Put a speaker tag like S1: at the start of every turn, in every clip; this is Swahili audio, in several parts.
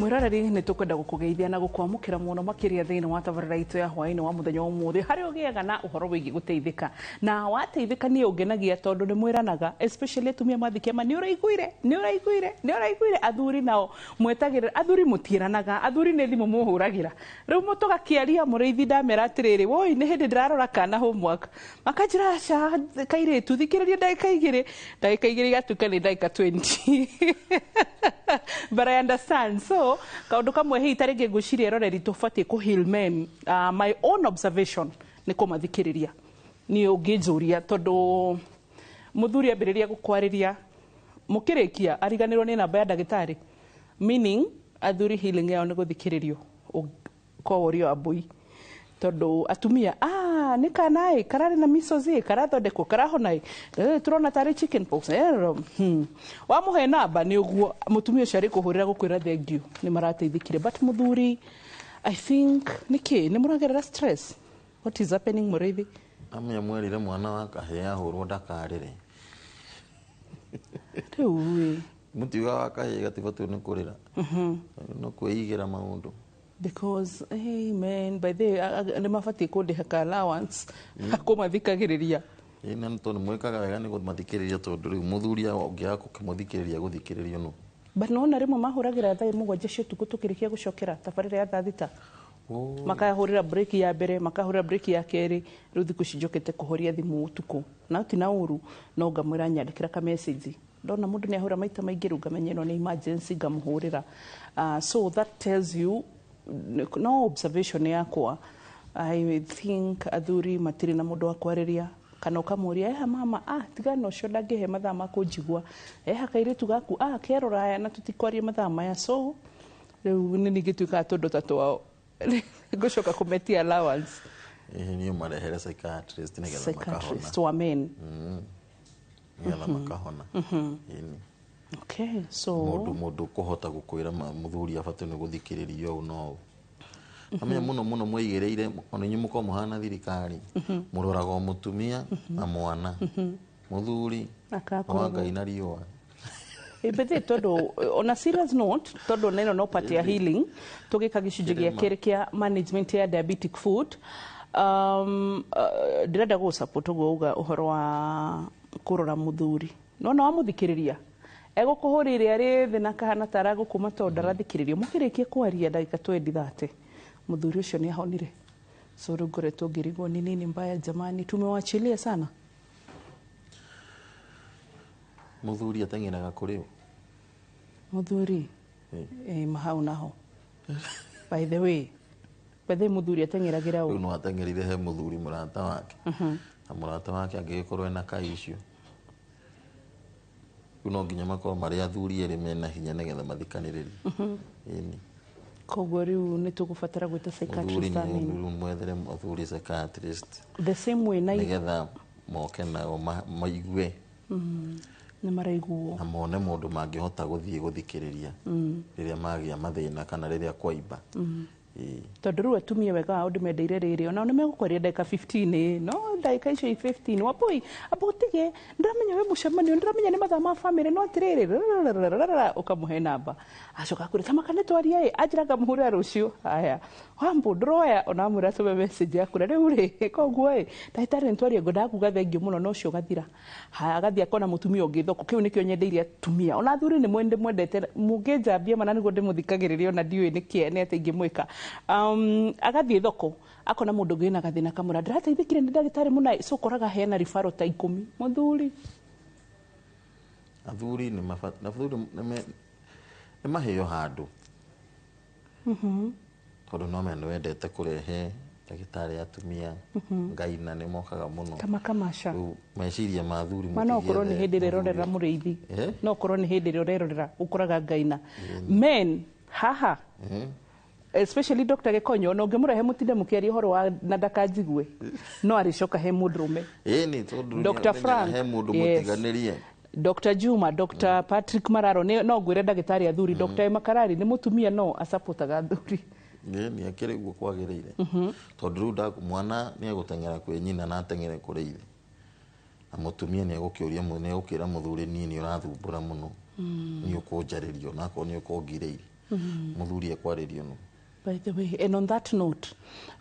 S1: Mwiroreri ni tukwenda gukugeithia na gukwamukira muno makiria thiini wa tabarira itu ya hwaini wa muthenya umuthi hari ugiaga na uhoro wigi guteithika na wateithika ni ungenagia tondu ni mwiranaga especially tumia mathikia ni uraiguire athuri nao mwetagirira athuri mutiranaga athuri ni thimu muhuragira riu mutugakiaria muriithi ndamera atiriri woi ni hindi ndirarora kana homework makanjira aca kairitu thikiriria ndagika igiri gatuka ni ndagika 20 but I understand. So, kaundu kamwe hii tarige nguciria eroreri tufati ku heal men. My own observation ni kumathikiriria. Ni ungijuria tondu muthuri ambiriria gukwariria mukirikia ariganirwo ni namba ya ndagitari. Meaning athuri healing yao ni guthikiririo ko orio abui. Tondu atumia ni kanai karari na misozi karathondekwo karahonai turona tari chicken pox wa muhe namba ni uguo mutumia ucio ari kuhurira gukwira thengiu ni marateithikire but muthuri I think ni muragerera stress. What is happening murithi
S2: amya mwerire mwana wa kahea hurwo ndakarire
S1: riu
S2: mutiga wa kahea gatibatu ni kurira no kwigira maundu
S1: because hey man by the ni mafati kundiha ka allowance akumathikagiriria
S2: ina nto ni mwekaga wega ni gumathikiriria tondu riu muthuria ungiako kimuthikiriria guthikiririo no
S1: but no na rimwe mahuragira thai mugwanja cio tuku tukirikia gucokera tabarira ya thita makahurira break ya mbere makahurira break ya keri riu thiku cinjokete kuhoria thimu utuku na utina uru no ngamwira nyandikira ka message ndona mundu ni ahura maita maingi ru ngamenye no ni emergency ngamuhurira so that tells you no observation yakwa I think athuri matiri na mundu wa kwariria kana ukamuria mama tigana ucio ndangihe mathaa ma kunjigua hakairitu gaku keroraya na tutikwaria mathaa maya so riu ni nigituika tondu tatu wao gucoka kumetia allowance
S2: ni marehere psychiatrist ni getha makahona
S1: psychiatrist wa men
S2: getha makahona
S1: okay so
S2: mundu kuhota gukwira muthuri abatu ni guthikiririo no amenya muno mwigireire onenyu muko muhana thirikari muroraga mutumia na mwana muthuri akakwa ina riwa
S1: But todo on a serious note todo neno no part ya healing tugika gicunji gia kiri kia management ya diabetic food ndirenda go support uga uhoro wa kurora muthuri no wa muthikiriria ego kuhurire ari thina kahana tara gukuma tondu arathikiririo mukirikie kwaria ndagika 20-30 muthuri ucio ni ahonire so rugore tungirigwo ni nini mbaya jamani tumewachilia sana
S2: muthuri atengeraga kuriu
S1: muthuri mahau naho by the way muthuri atengeragira
S2: u no atengerire he muthuri murata wake na murata wake angikorwo ena kaishu uno nginya makoro mari athuri eri mena hinya negetha mathikaniriri
S1: koguo riu ni tugubatara gwita psychiatrist
S2: anini mwethere muthuri psychiatrist
S1: the same way na
S2: negetha moke na maigue
S1: ni maraiguo
S2: na mone mundu mangihota guthie guthikiriria riria magia mathina kana riria kwaimba
S1: tondu riu atumia wega undimendeire riri ona ni megukwaria ndagika 15 no ndagika icio 15 wapoi abotige ndiramenya we mucemanio ndiramenya ni mathaa ma family no tiriri ukamuhe namba acoka kurita makane twaria ajiraga muhura rucio haya wambu ndroya ona mwira tume message yaku na riu ri koguo ndagitari ntwaria ngoda kuga thengio muno no cio gathira haya agathia kona mutumia ungi thoko kiu nikio nyendeirie atumia ona thuri ni mwendete mungijambia mana niguo ndimuthikagiriria ona ndiwe nikie ni atingi mwika agathie thoko akona mundu ngina gathina kamura ndirateithikire ni ndagitari muna so koraga hena referral ta 10 muthuri
S2: athuri ni mathuri ni maheo handu tondu no mene wendete kurehe ndagitari atumia ngaina ni mokaga muno
S1: kamasha
S2: meciria mathuri
S1: mana okorwo ni hindi rirorera muriithi no okorwo ni hindi rirorera ukoraga ngaina men haha especially Dr. Gekonyo no ngemurehe mutinde mukiaria horo wa na ndakanjigue no aricoka he mudrume
S2: ni tondu
S1: Dr. Frank
S2: he mundu mutiganirie
S1: Dr. Juma Dr. Patrick Mararo no gwire ndagitari athuri Dr. Makarari ni mutumia no asupportaga athuri
S2: ni akire guo kwagirire tondu riu mwana ni egutengera kwi nyina na atengere kuri ithe na mutumia ni egukiuria mwene egukira muthuri nini urathumbura muno ni ukunjaririo nako ni ukungireire muthuri ekwaririo no.
S1: By the way, and on that note,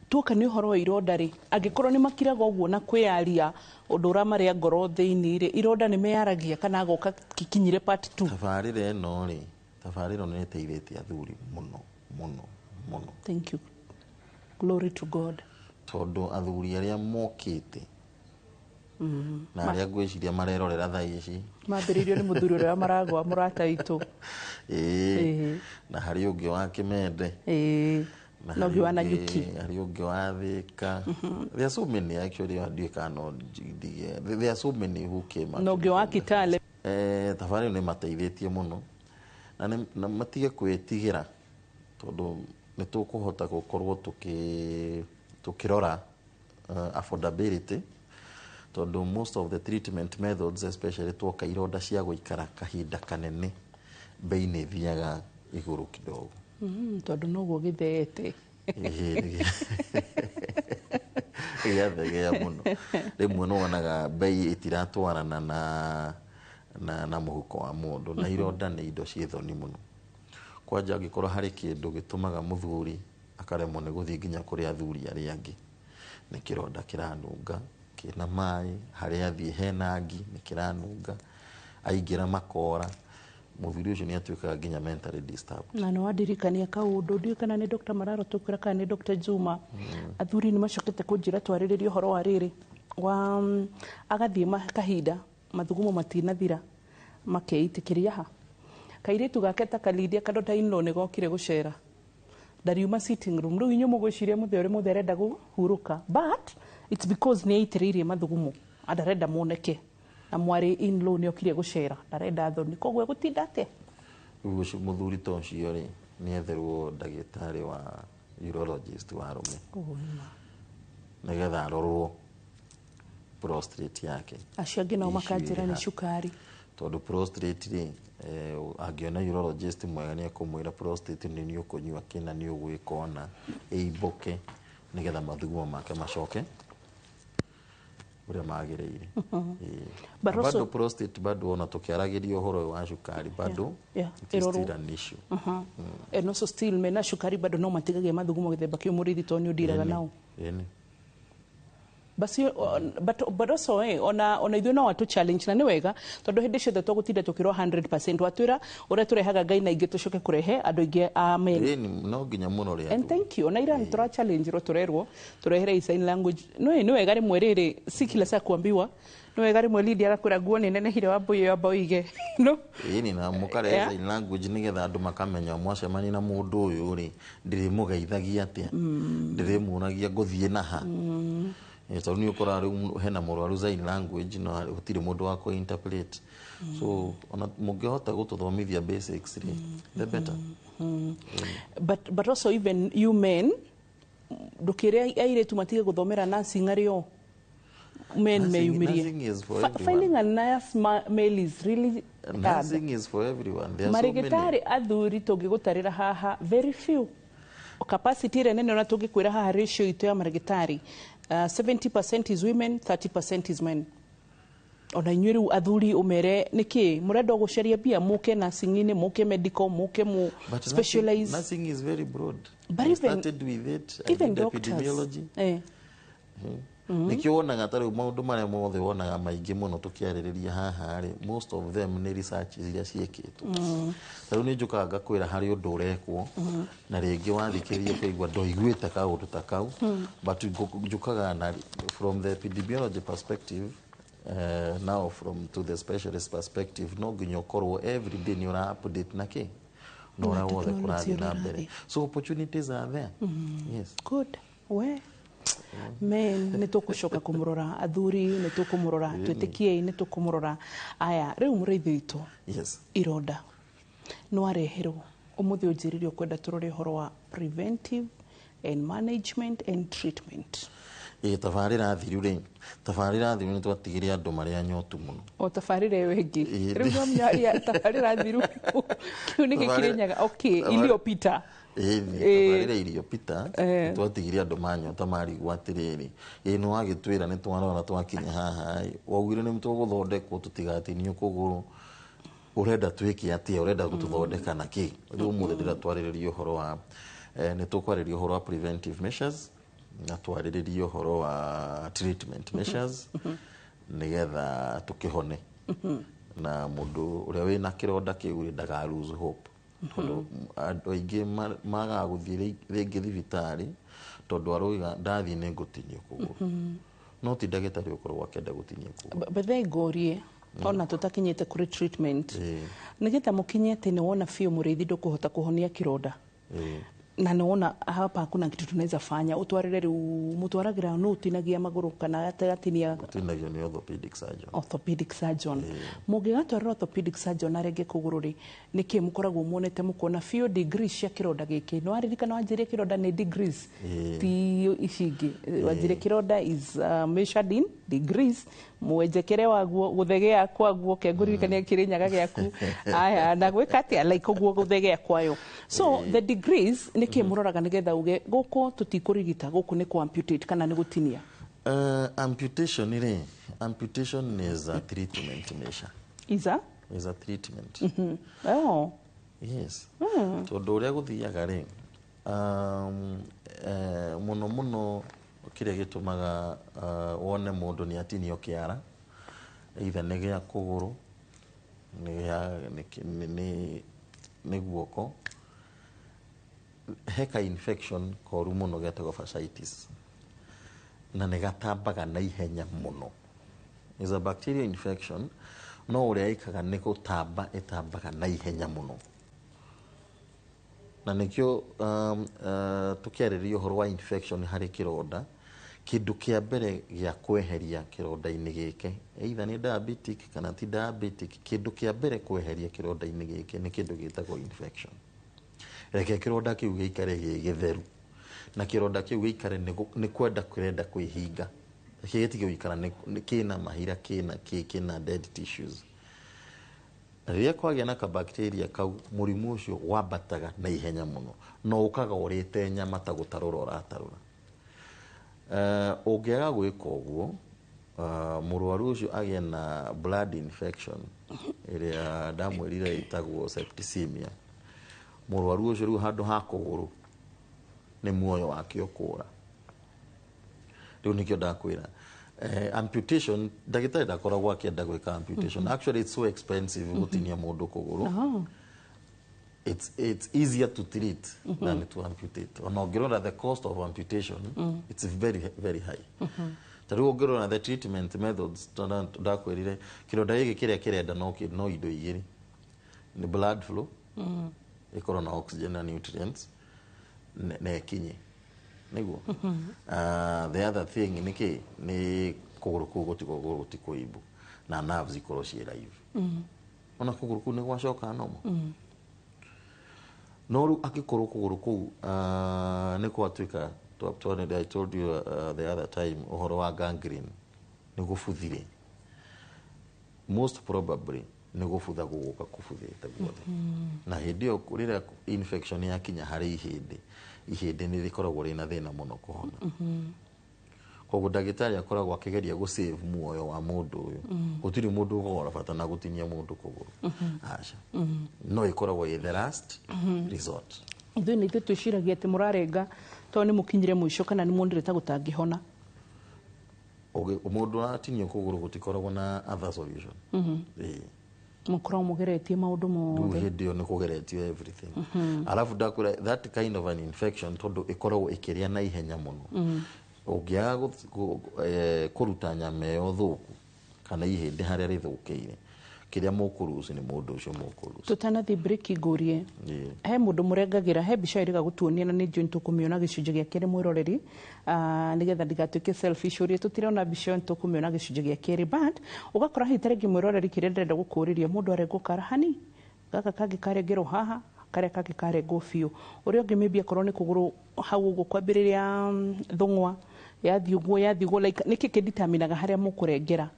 S1: tuoka ni horo ironda ri angikorwo ni makiraga uguo na kwiaria undu uramaria ngoro thiini ri ironda ni meyaragia kana goka kikinyire part 2.
S2: Tabarire no ri tabarire no neteithĩtie athuri muno muno muno.
S1: Thank you, glory to God.
S2: Tondu athuri aria mokite na aria ngwiciria marerorera thaa ici
S1: mambiririo ni muthuri uria maragwa murata itu
S2: na hari ungi wa Kimende
S1: na ungi wa Nanyuki,
S2: hari ungi wa Thika. There are so many actually, I cannot there are so many who came
S1: na ungi wa Kitale.
S2: Tabarire ni mateithĩtie muno na matige kwĩtigira tondu ni tukuhota gukorwo tukirora affordability tondu most of the treatment methods especially twoka ironda cia guikara kahinda kanene bei ni thiaga iguru kidogo
S1: tondu noguo githeete
S2: thegea muno rimwe no wonaga bei itiratwarana na muhuko wa mundu na ironda ni indo cie thoni muno. Kwanja angikorwo hari kindu gitumaga muthuri akaremwo ni guthii nginya kuri athuri aria angi ni kironda kiranunga kina mai hari athii hena ngi ni kiranunga aingira makora muthuri ucio ni atuikaga nginya mentally disturbed.
S1: Na no wadirikania kaundu ndio kana ni Dr. Mararo tukira kana ni Dr. Juma athuri ni macokete kunjira twariririo horo wa riri wa agathii kahinda mathugumo matinathira makeitikiria ha kairitu gake ta kalidia kadota inlo ne gokire gucera ndariuma sitting room ru inyo mugwiciria muthe uri muthe renda guhuruka but it's because ni aitiririe mathugumo adarenda moneke na mwari inlo ni okire gucera ndarenda thoni kogwe gutinda ate
S2: ucio muthuri toncio ri ni etherwo ndagitari wa urologist wa rume nigetha arorwo prostate yake
S1: aciangi nao makanjira ni cukari
S2: tondu prostate ri angiona urologist mwega ni akumwira prostate ni ukunyua kina ni ugwikona eiboke nigetha mathugumo make macoke uria magireire. Bado prostate bado ona tukiaragiria uhoro wa cukari bado it's still an issue.
S1: And also still mena cukari bado no matigage mathugumo githemba kiu murithi to ni udiraga nao basi but also ona ithuĩ no watu challenge na nĩ wega tondu hindi ciothe tũgũtinda tũkĩrwo 100% watwĩra ũrĩa tũrehaga ngai na ingĩ tũcoke kũrehe andũ aingĩ amen
S2: no nginya mũno rĩa
S1: and thank you ona ira tura challenge ro turerwo turehere sign language no nĩ wega rĩmwe rĩrĩ si kila saa kuambiwa nĩ wega rĩmwe Lydia agakwĩra nguo nĩ nenehire wambũi ya boige no
S2: ni na mũkarehe sign language nĩgetha andũ makamenya mwacemani na mũndũ ũyũ rĩ ndĩrĩmũgeithagia atĩa ndĩrĩmuonagia ngũthiĩ na ha so ni ukora hena murwaru sign language no gutire mundu wa ku interpret so ona mungehota gututhomithia basics the better.
S1: But also even you men ndukire aire tumatige guthomera nursing ario men meyumirie finding a nurse male is really
S2: nursing is for everyone. There are
S1: marigitari athuri tungigutarira haha very few capacity re nene ona tungikwira haha ratio itu ya marigitari 70% is women 30% is men. Ona inyuĩ athuri umere niki murenda guceria bia muke nursing-ini muke medical muke mu specialize.
S2: Nursing is very broad.
S1: But
S2: I started with it.
S1: Even
S2: I did
S1: doctors.
S2: epidemiology. Nikio wonaga tarĩu maũndũ marĩa mothe wonaga maingĩ mũno tukiarĩrĩria haha rĩ most of them nĩ research iria ciĩkĩtwo tarĩu nĩ njukaga ngakwĩra harĩ ũndũ ũrekwo na rĩngĩ wathikĩrĩria kũigua ndoiguĩte kaũndũ ta kau but njukaga na from the epidemiology perspective now from to the specialist perspective no nginya ũkorwo every day nĩ ũra update na kĩ no ũrĩa wothe kũrathiĩ na mbere so opportunities are there. Yes,
S1: good we men nĩ tũkũcoka kũmũrora athuri nĩ tũkũmũrora twĩtĩkiei nĩ tũkũmũrora aya rĩu mũrĩithi witũ ironda no areherwo ũmũthĩ ũnjĩrĩrie ũkwenda tũrore ũhoro wa preventive and management and treatment.
S2: Tabarĩra thiru rĩ tabarĩra thiru nĩ twatigĩre andũ marĩa nyotu mũno
S1: o tabarĩra ĩyo ĩngĩ rĩu no mnyaria tabarĩra thiru kiu nĩ gĩkirenyaga okay ilio Peter
S2: tabarĩra irio Peter twatigĩre andũ manyota marigwo atĩrĩrĩ nĩ wagĩtwĩra nĩ twarora twakinya haha waugire nĩ tũgũthondekwo tũtigatinio kũgũrũ urenda twiki atia urenda gututhondeka na ki riu muthe ndira twaririria uhoro wa ni tukwariria uhoro wa preventive measures na twaririria uhoro wa treatment measures nigetha tukihone na mundu uria wina kironda kiu ndaga lose hope tondu andu aingi magaga guthii ringi thibitari tondu aroiga ndathi ni ngutinio kuguru no ti ndagitari ukorwo akenda gutinio kuguru
S1: bethe ngorie ona tutakinyite kuri treatment nigetha mukinyete ni wona fio murithi ndukuhota kuhonia kironda na niwona hapa hakuna kitu tunaweza fanya utwarire riu mutwaragira no utinagia maguru kana atatinia
S2: utinagia ni
S1: orthopedic surgeon mugigatwarira orthopedic surgeon arenge kuguru ri niki mukoragwo muonete mukona fio degrees cia kironda giki no aririkana wanjire kironda ni degrees ti icingi wanjire kironda is measured in degrees mwenjekere waguo guthegea kwaguo kenguririkania kirinyaga giaku aya na gwika atia like uguo guthegea kwayo so the degrees niki muroraga nigetha uge guko tutikurigita guku ni ku amputate kana ni gutinia
S2: amputation is a treatment measure is a treatment yes tondu uria guthiaga ri muno kiria gitumaga wone mundu ni atinio kiara either ni gia kuguru ni guoko heka infection koru muno getagwo fasciitis na negatambaga na ihenya muno is a bacterial infection no uria ikaga ni gutamba itambaga na ihenya muno na nikio tukiariria uhoro wa infection hari kironda kindu kia mbere gia kweheria kironda-ini gike either ni diabetic kana ti diabetic kindu kia mbere kweheria kironda-ini gike ni kindu gitagwo infection reke kironda kiu giikare githeru na kironda kiu giikare ni kwenda kwihinga kigetige guikara ni kina mahira kina dead tissues riria kwagia na bacteria kau murimu ucio wambataga na ihenya muno no ukaga urite nyama ta gutarura uratarura ungiaga gwika uguo murwaru ucio agie na blood infection iria ndamwirire itagwo septicemia murwaru ucio riu handu ha kuguru ni muoyo wake ukura riu nikio ndakwira amputation ndagitari ndakoragwo akienda gwika amputation actually it's so expensive gutinia mundu kuguru it's easier to treat than to amputate ona ngirora the cost of amputation it's very very high tariu ngirora the treatment methods ndakwirire kironda giki kiria kirenda no indo igiri ni blood flow ikorwo na oxygen na nutrients na ekinye niguo the other thing ni kuguru kuu gutikuibu na nerves ikorwo cie live ona kuguru kuu ni gwacoka nomo no ru akikorwo kuguru kuu ni kwatuika I told you the other time uhoro wa gangrene ni gubuthire most probably ni gubutha guguka kubuthite guothe na hindi yo kurira infection yakinya hari ihindi ni rikoragwo rina thina muno kuhona koguo ndagitari akoragwo akigeria gu save muoyo wa mundu uyu gutiri mundu ugora bata na gutinia mundu kuguru acha no ikoragwo the last resort
S1: ithu ni twiciragia ati murarenga to ni mukinyire mwisho kana ni mundu reta gutangihona
S2: mundu atinio kuguru gutikoragwo na other solution
S1: mukorwo mugeretie maundu mothe
S2: hindi yo ni kugeretio everything alafu ndakura that kind of an infection tondu ikoragwo ikiria na ihenya muno ungiaga kuruta nyama yo thuku kana ihindi haria rithukiire kiria mukuruhusu ni mundu ucio mukuruhusu
S1: tutanathi break igorie he mundu murengagira he bica iriga gutuonia na ni njui tukumiona gicunje gia keri mwiroreri nigetha ndigatuike selfish uria tutirona bica tukumiona gicunje gia keri but ugakora hitarengi mwiroreri kiria ndenda gukuriria mundu arengukara hani gaka kangi karengerwo haha karia kangi karengwo biu uria ungi maybe akorwo ni kuguru hau uguo kwambiriria thungwa yathi uguo like niki kideterminaga haria mukurengera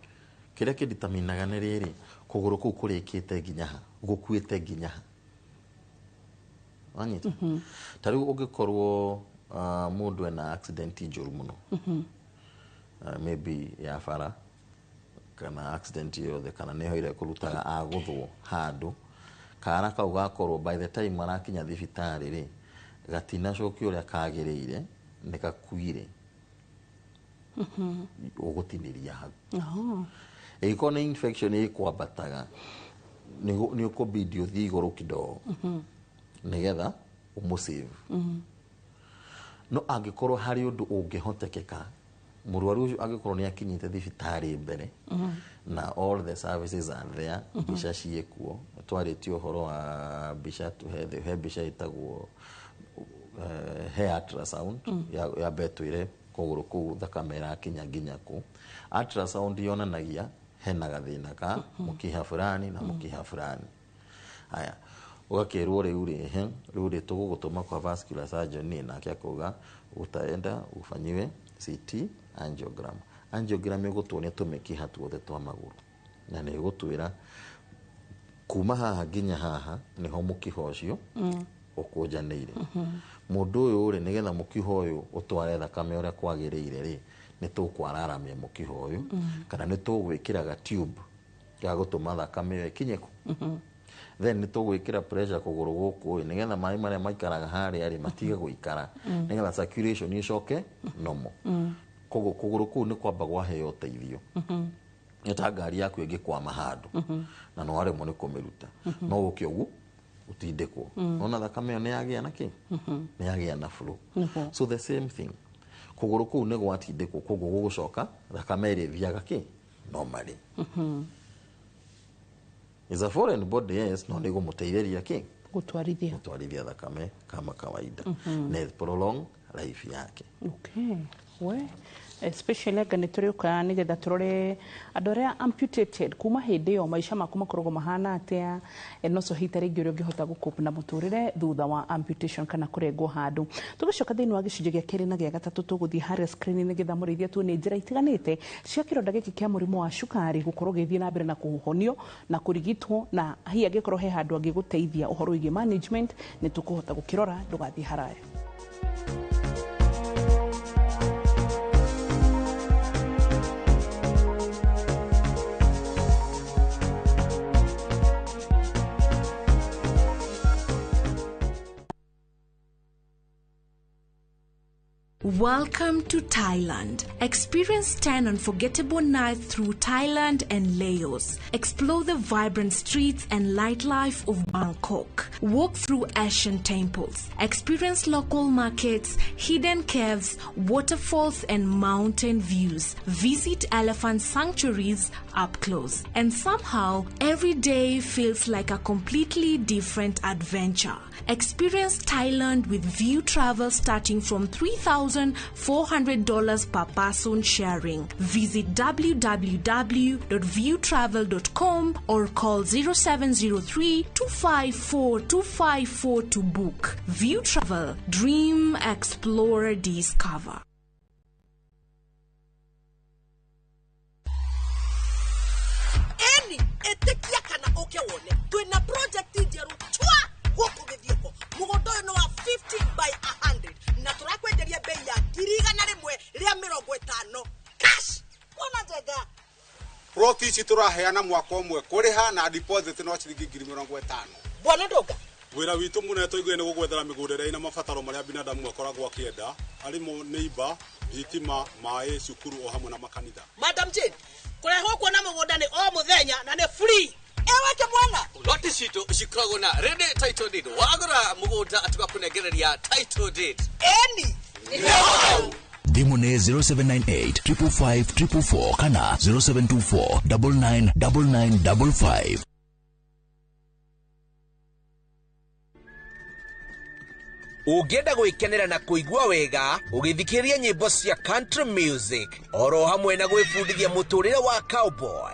S2: kiria kideterminaga ni riri kuguru kuu kurikite nginya ha gukuite nginya ha wanyita tariu ungikorwo mundu ena accident njuru muno maybe ya fara kana accident yothe kana nä hoire kå rutaga agåthwo handå kana kau gakorwo by the time marakinya thibitarä rä gatinacokio å rä a kagä rä ire nä gakuire å gå tinä ria hau ä korwo nä infection ä kwambataga nä å kå bidi å thiä igå rå kidogo nä getha å må save no angä korwo harä å ndå å ngä hotekeka mũrwaru ũcio angĩkorwo nĩ akinyĩte thibitarĩ mbere na all the services are there mbica ciĩkuo twarĩtie ũhoro wa mbica he mbica ĩtagwo he ultrasound ya betwĩre kũgũrũ kũu thakame ĩrakinya nginya kũ ultrasound yonanagia hena gathĩna ka mũkiha fulani na mũkiha fulani haya ũgakĩrwo rĩu rĩ tũgũgũtũma kwa vascular surgeon nake akauga utaenda ufanyiwe CT angiogram ĩgũtuonia tũmĩkiha tuothe twa magũrũ na nĩ ĩgũtwĩra kuma haha nginya haha nĩho mũkiha ũcio ũkũnjanĩire mũndũ ũyũ rĩ nĩgetha mũkiha ũyũ ũtware thakame ũrĩa kwagĩrĩire rĩ nĩ tũkwararamia mũkiha ũyũ kana nĩ tũgwĩkĩra ga tube ga gũtũma thakame ĩyo ĩkinye ku then nĩ tũgwĩkĩra pressure kũgũrũ gũkũ nĩgetha maĩ marĩa maikaraga harĩa rĩ matige gũikara nĩgetha circulation ĩcoke normal kũgũrũ kũu nĩ kwamba gwaheo ũteithio nĩ ta ngari yaku ĩngĩkwama handũ na no waremwo nĩ kũmĩruta no gũkĩ ũguo ũtindĩkwo ona thakame ĩyo nĩ yagĩa na kĩ nĩ yagĩa na flow so the same thing kũgũrũ kũu nĩ gwatindĩkwo kũguo gũgũcoka thakame ĩrĩ thiaga kĩ normally is a foreign body yes no nĩ gũmũteithĩria kĩ gũtwarithia thakame kama kawaida na prolong life yake
S1: okay we especially anga nĩ tũrĩũka nĩgetha tũrore andũ arĩa amputated kuma hĩndĩ ĩyo maica maku makoragwo mahana atĩa no so hita rĩngĩ ũrĩa ũngĩhota gũcope na mũtũrĩre thutha wa amputation kana kũrengwo handũ tũgĩcoka thĩinĩ wa gĩcunjĩ gĩa kerĩ na gĩa gatatũ tũgũthiĩ harĩa screen nĩgetha mũrĩithia tuone njĩra itiganĩte cia kĩronda gĩkĩ kĩa mũrimũ wa cukari gũkorwo gĩthiĩ na mbere na kũhonio na kũrigitwo na hihi angĩkorwo he handũ angĩgũteithia ũhoro wĩgiĩ management nĩ tũkũhota gũkĩrora ndũgathiĩ haraya.
S3: Welcome to Thailand. Experience 10 unforgettable nights through Thailand and Laos. Explore the vibrant streets and nightlife of Bangkok. Walk through Asian temples. Experience local markets, hidden caves, waterfalls and mountain views. Visit elephant sanctuaries up close. And somehow, every day feels like a completely different adventure. Experience Thailand with View Travel starting from $3,400 per person sharing. Visit www.viewtravel.com or call 0703-254-254 to book. View Travel. Dream, explore, discover.
S4: Any etekia kana oke wone. Tuena project njeru chwa goko githioko. Mugondo no wa 50 by 100. Na turakwenderia bei ya girigana rimwe ria 50 cash. Ona njega.
S5: Proti ici turaheana mwaka ũmwe kuriha na deposit no ciringi 50,000.
S4: Bwana Ndoga.
S5: Wĩra witũ mũnene tũiguire nĩ gũgwethera mĩgũnda ĩna mabataro marĩa binadamu akoragwo akĩenda arimũ neighbor thitima maĩ cukuru o hamwe na makanitha.
S4: Madam Jane, kurehwo kuona mũgũnda nĩ o mũthenya na nĩ free. Eweke mwana.
S6: Loti citũ cikoragwo na ready title deed. Wagũra mũgũnda atugakunegereria title deed.
S4: Eni.
S7: Thimu nĩ 0798 555 444 kana 0724 999955.
S6: Ũngĩenda gwĩkenera na kũigua wega ũgĩthikĩrĩria nyĩmbo cia country music oro hamwe na gwĩbundithia mũtũrĩre wa cowboy.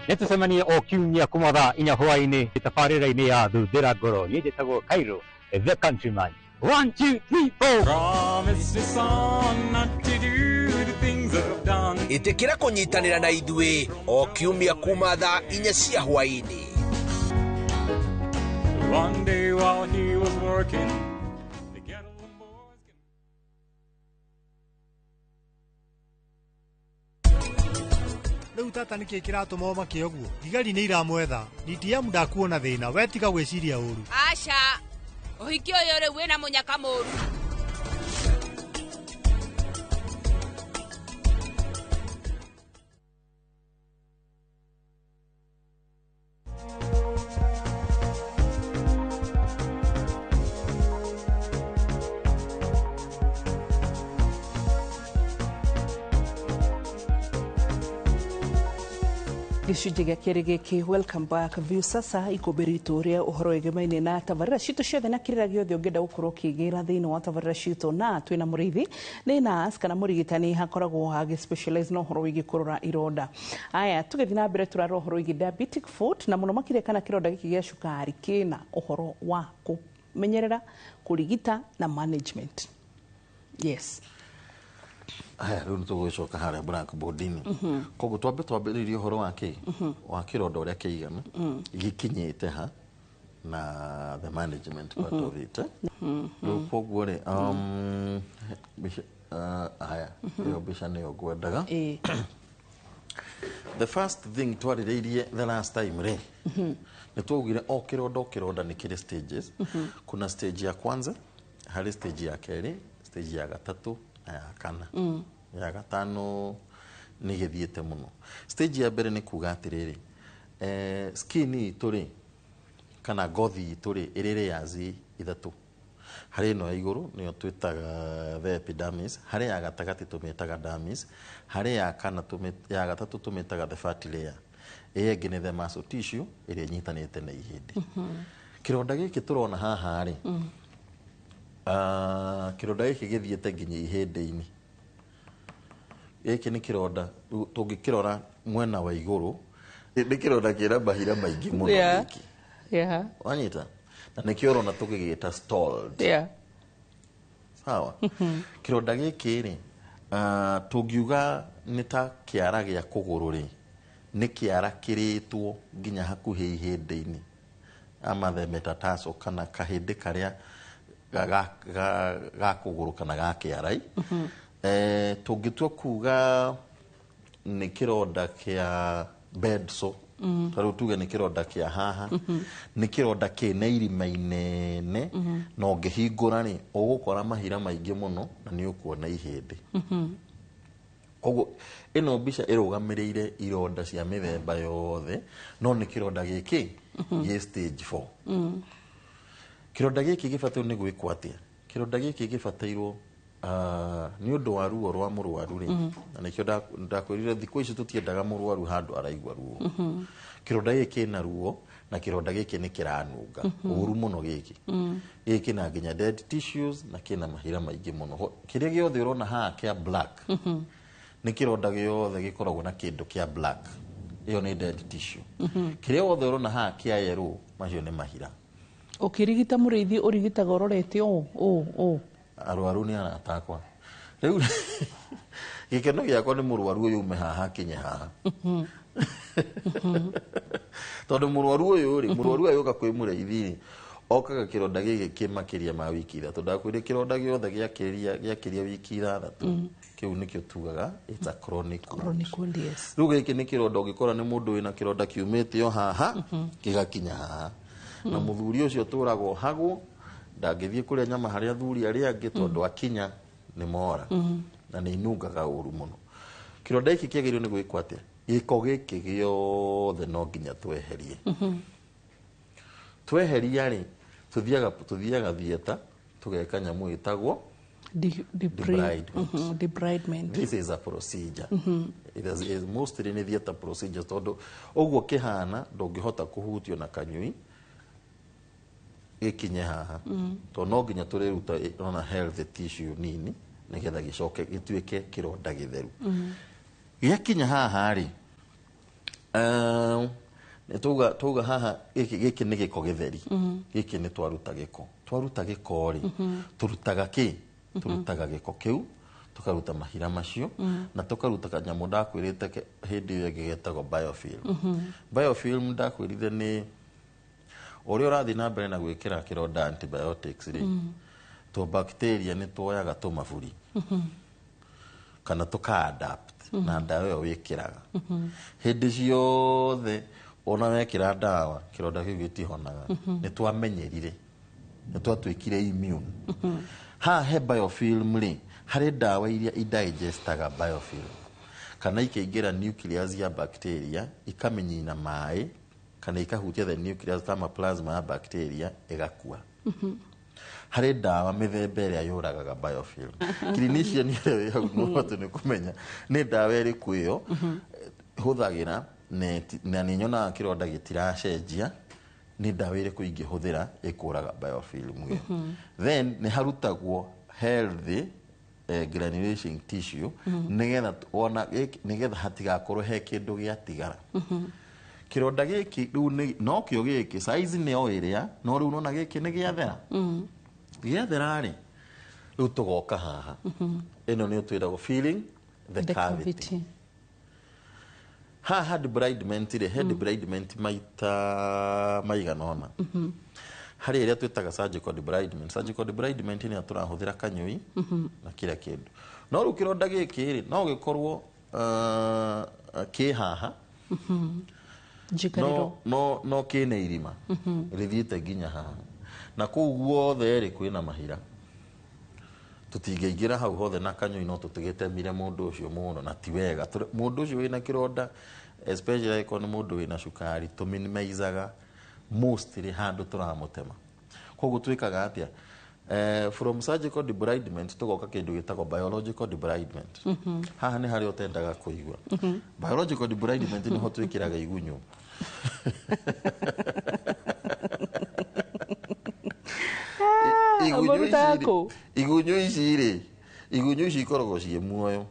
S8: Nĩtũcemanie o kiumia kuma thaa 4 hwaĩ-inĩ tabarĩra-inĩ ya Thuthĩra Ngoro. Niĩ njĩtagwo Cairo the Countryman. 1, 2, 3, 4. Promise me, son, not to do the things I've done.
S6: Itikira kunyitanira na idwe o kiumia kuma thaa 4 cia hwaini.
S8: One day while he was working, the ghetto boys
S9: Riu tata niki kiratuma omake oguo thigari ni iramwetha DTM ndakuona thina wetiga gwiciria uru
S10: Asha uhiki uyu riu wina munyaka muru
S1: gicunjĩ gĩa kerĩ gĩkĩ welcome back view sasa ikũmbĩrĩtwo ũrĩa ũhoro wĩgemaine na tabarĩra citũ ciothe na kĩrĩa gĩothe ũngĩenda gũkorwo ũkĩgĩra thĩinĩ wa tabarĩra citũ na twĩna mũrĩithi nĩ nas kana mũrigitani hakoragwo hagĩ specialize na ũhoro wĩgiĩ kũrora ironda. Aya tũgĩthiĩ na mbere tũrarora ũhoro wĩgiĩ diabetic foot na mũno makĩria kana kĩronda gĩkĩ gĩa cukari kĩna ũhoro wa kũmenyerera kũrigita na management. Yes.
S2: Aya rĩu nĩtũgũgĩcoka harĩa blackboard-inĩ koguo twambĩrĩrie ũhoro wa kĩronda ũrĩa kĩigana gĩkinyĩte ha na the management part of it rĩu koguo rĩ aya ĩyo mbica nĩyo ngwendaga. The first thing twarĩrĩirie the last time rĩ nĩtwaugire o kĩronda nĩ kĩrĩ stages. Kuna stage ya kwanza, harĩ stage ya kerĩ, stage ya gatatũ ya kana ya gatano nĩ gĩthiĩte mũno. Stage ya mbere nĩ kuga atĩrĩrĩ skin itũ rĩ kana ngothi itũ rĩ ĩrĩ layers ithatũ. Harĩ ĩno ya igũrũ nĩyo twĩtaga the epidermis, harĩ ya gatagatĩ tũmĩtaga dermis, harĩ ya kana ya gatatũ tũmĩtaga the fatty layer, ĩyo ĩngĩ nĩ the muscle tissue ĩrĩa ĩnyitanĩte na ihĩndĩ. Kĩronda gĩkĩ tũrona haha rĩ kĩronda gĩkĩ gĩthiĩte nginya ihĩndĩ-inĩ. Gĩkĩ nĩ kĩronda tũngĩkĩrora mwena wa igũrũ nĩ kĩronda kĩna mahira maingĩ mũno gĩkĩ. Wanyita na nĩkĩo ũrona tũgĩgĩta stalled. Sawa. Kĩronda gĩkĩ rĩ tũngiuga nĩ ta kĩara gĩa kũgũrũ rĩ nĩ kĩara kĩrĩtwo nginya hakuhĩ ihĩndĩ-inĩ ama the metatarsal kana kahĩndĩ karĩa ga kũgũrũ kana ga kĩara. Tũngĩtua kuga nĩ kĩronda kĩa bedsore tarĩu tuge nĩ kĩronda kĩa haha nĩ kĩronda kĩna irima inene na ũngĩhingũra rĩ ũgũkora mahira maingĩ mũno na nĩ ũkuona ihĩndĩ. Koguo ĩno mbica ĩrũgamĩrĩire ironda cia mĩthemba yothe no nĩ kĩronda gĩkĩ gĩ stage 4. Kĩronda gĩkĩ gĩbatairwo nĩ gwĩkwo atĩa? Kĩronda gĩkĩ gĩbatairwo nĩ ũndũ wa ruo rwa mũrwaru rĩ na nĩkĩo ndakwĩrire thikũ ici tũtiendaga mũrwaru handũ araigua ruo. Kĩronda gĩkĩ kĩna ruo na kĩronda gĩkĩ nĩ kĩranunga ũru mũno gĩkĩ. Gĩkĩ na nginya dead tissues na kĩna mahira maingĩ mũno. Kĩrĩa gĩothe ũrona haha kĩa black nĩ kĩronda gĩothe gĩkoragwo na kĩndũ kĩa black, ĩyo nĩ dead tissue. Kĩrĩa gĩothe ũrona haha kĩa yellow macio nĩ mahira.
S1: Ũkĩrigita mũrĩithi ũrigitaga ũrorete ũũ
S2: arwaru nĩ aratakwa. Rĩu gĩkeno gĩakwa nĩ mũrwaru ũyũ ume haha kinye haha tondũ mũrwaru ũyũ ũka kwĩ mũrĩithi okaga kĩronda gĩkĩ kĩ makĩria ma wiki 3. Ndakwĩrire kĩronda gĩothe gĩakĩria wiki 6 kĩu nĩkĩo tugaga it's a chronic wound. Rĩu gĩkĩ nĩ kĩronda ũngĩkora nĩ mũndũ wĩna kĩronda kiumĩte o haha gĩgakinya haha na mũthuri ũcio tũragwo hagwo ndangĩthiĩ kũrĩa nyama harĩa athuri arĩa angĩ tondũ akinya nĩ mora na nĩ inungaga ũru mũno. Kĩronda gĩkĩ kĩagĩrĩirwo nĩ gwĩkwo atĩa? Gĩko gĩkĩ gĩothe no nginya tweherie. Tweheria rĩ tuthiaga theater tũgeka nyamũ ĩtagwo debridement. This is a procedure. It is mostly nĩ theater procedure tondũ ũguo kĩhana ndũngĩhota kũhutio na kanyui gĩkinye haha tondũ no nginya tũrĩruta ona healthy tissue nini nĩgetha gĩcoke gĩtuĩke kĩronda gĩtheru. Gĩakinya haha rĩ nĩ tuga haha gĩkĩ nĩ gĩko gĩtheri. Gĩkĩ nĩ twaruta gĩko twaruta gĩko rĩ turutaga kĩ turutaga gĩko kĩu tukaruta mahira macio na tukaruta kanyamũ ndakwĩrĩte hĩndĩ ĩyo ĩngĩ getagwo biofilm. Biofilm ndakwĩrire nĩ ũrĩa ũrathiĩ na mbere na gwĩkĩra kĩronda antibiotics rĩ to bacteria nĩ tuoyaga tũmaburi kana tuka-adapt na ndawa ĩyo wĩkĩraga hĩndĩ ciothe ona wekĩra ndawa kĩronda kĩu gĩtihonaga nĩ twamenyerire nĩ twatuĩkire immune. Haha he biofilm rĩ harĩ ndawa iria idigestaga biofilm kana ikaingĩra nucleus ya bacteria ikamenyina maĩ kana ikahutia the nucleus kama plasma ya bacteria ĩgakua. Harĩ ndawa mĩthemba ĩrĩa yũragaga biofilm. Clinician ĩrĩa hau no hote nĩ kũmenya nĩ ndawa ĩrĩkũ ĩyo hũthagĩra na nĩ nyonaga kĩronda gĩtiracenjia nĩ ndawa ĩrĩkũ ingĩhũthĩra ĩkũraga biofilm ĩyo. Then nĩ harutagwo healthy granulation tissue nĩgetha hatigakorwo he kĩndũ gĩatigara. Kĩronda gĩkĩ rĩu no kĩo gĩkĩ size nĩ o ĩrĩa no rĩu nona gĩkĩ nĩ gĩathera gĩathera rĩ rĩu tũgoka haha ĩno nĩyo twĩragwo filling the cavity. Haha debridement rĩ he debridement maita maigana ona harĩ ĩrĩa twĩtaga surgical debridement. Surgical debridement nĩ tũrahũthĩra kanyũi na kĩrĩa kĩndũ no rĩu kĩronda gĩkĩ rĩ no gĩkorwo kĩ haha no kĩne irima rĩthiĩte nginya haha na kũu guothe rĩ kwĩna mahira tũtingĩingĩra hau hothe na kanyũi no tũtigĩtemire mũndũ ũcio mũno na ti wega. Mũndũ ũcio wĩna kĩronda especially ĩkorwo nĩ mũndũ wĩna cukari tũminimizaga mostly handũ tũramũtema. Koguo twĩkaga atĩa from surgical debridement tũgoka kĩndũ gĩtagwo biological debridement. Haha nĩ harĩa ũtendaga kũigua. Biological debridement nĩho twĩkĩraga igunyũ. Igunyũ ici rĩ igunyũ ici ikoragwo ciĩ muoyo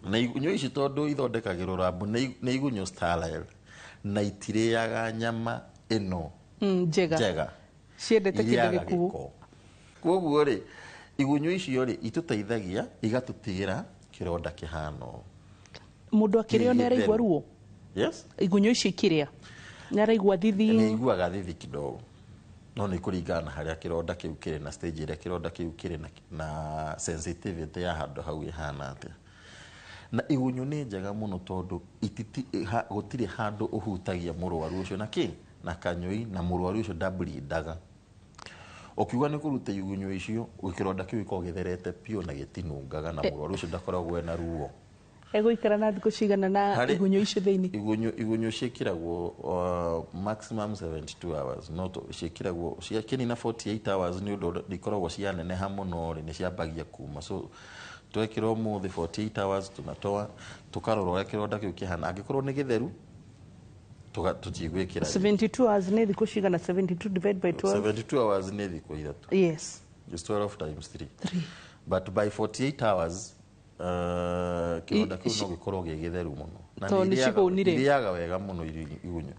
S2: na igunyũ ici tondũ ithondekagĩrwo rabu nĩ igunyũ sterile na itirĩaga nyama ĩno njega
S1: ciendete kĩndũ gĩkuũ.
S2: Koguo rĩ igunyũ icio rĩ itũteithagia igatũtigĩra kĩronda kĩhana ũũ.
S1: Mũndũ akĩrĩo nĩ araigua ruo?
S2: Yes.
S1: Igunyũ ici ikĩrĩa nĩ araigua thithi?
S2: Nĩ iguaga thithi kidogo no nĩ kũringana na harĩa kĩronda kĩu kĩrĩ na stage ĩrĩa kĩronda kĩu kĩrĩ na sensitivity ya handũ hau ĩhana atĩa. Na igunyũ nĩ njega mũno tondũ gũtirĩ handũ ũhutagia mũrwaru ũcio na kĩ na kanyũi na mũrwaru ũcio ndablindaga. Ũkiuga nĩ kũruta igunyũ icio kĩronda kĩu gĩkoragwo gĩtherete piũ na gĩtinungaga na mũrwaru ũcio ndakoragwo ena ruo.
S1: Egũikara na thikũ cigana na igunyũ icio thĩinĩ?
S2: Igunyũ ciĩkĩragwo maximum 72 hours no ciĩkĩragwo ciakĩnina 48 hours nĩ ũndũ ikoragwo cianeneha mũno rĩ nĩ ciambagia kuma. So twekĩra ũmũthĩ 48 hours tunatoa tukarora ũrĩa kĩronda kĩu kĩhana angĩkorwo nĩ gĩtheru tũtigwĩkĩra.
S1: 72 hours nĩ thikũ cigana? 72 divided by 12?
S2: 72 hours nĩ thikũ ithatũ.
S1: Yes.
S2: Just 12 times 3. But by 48 hours kĩronda kĩu no gĩkorwo gĩ gĩtheru mũno na nĩrĩaga wega mũno igunyũ.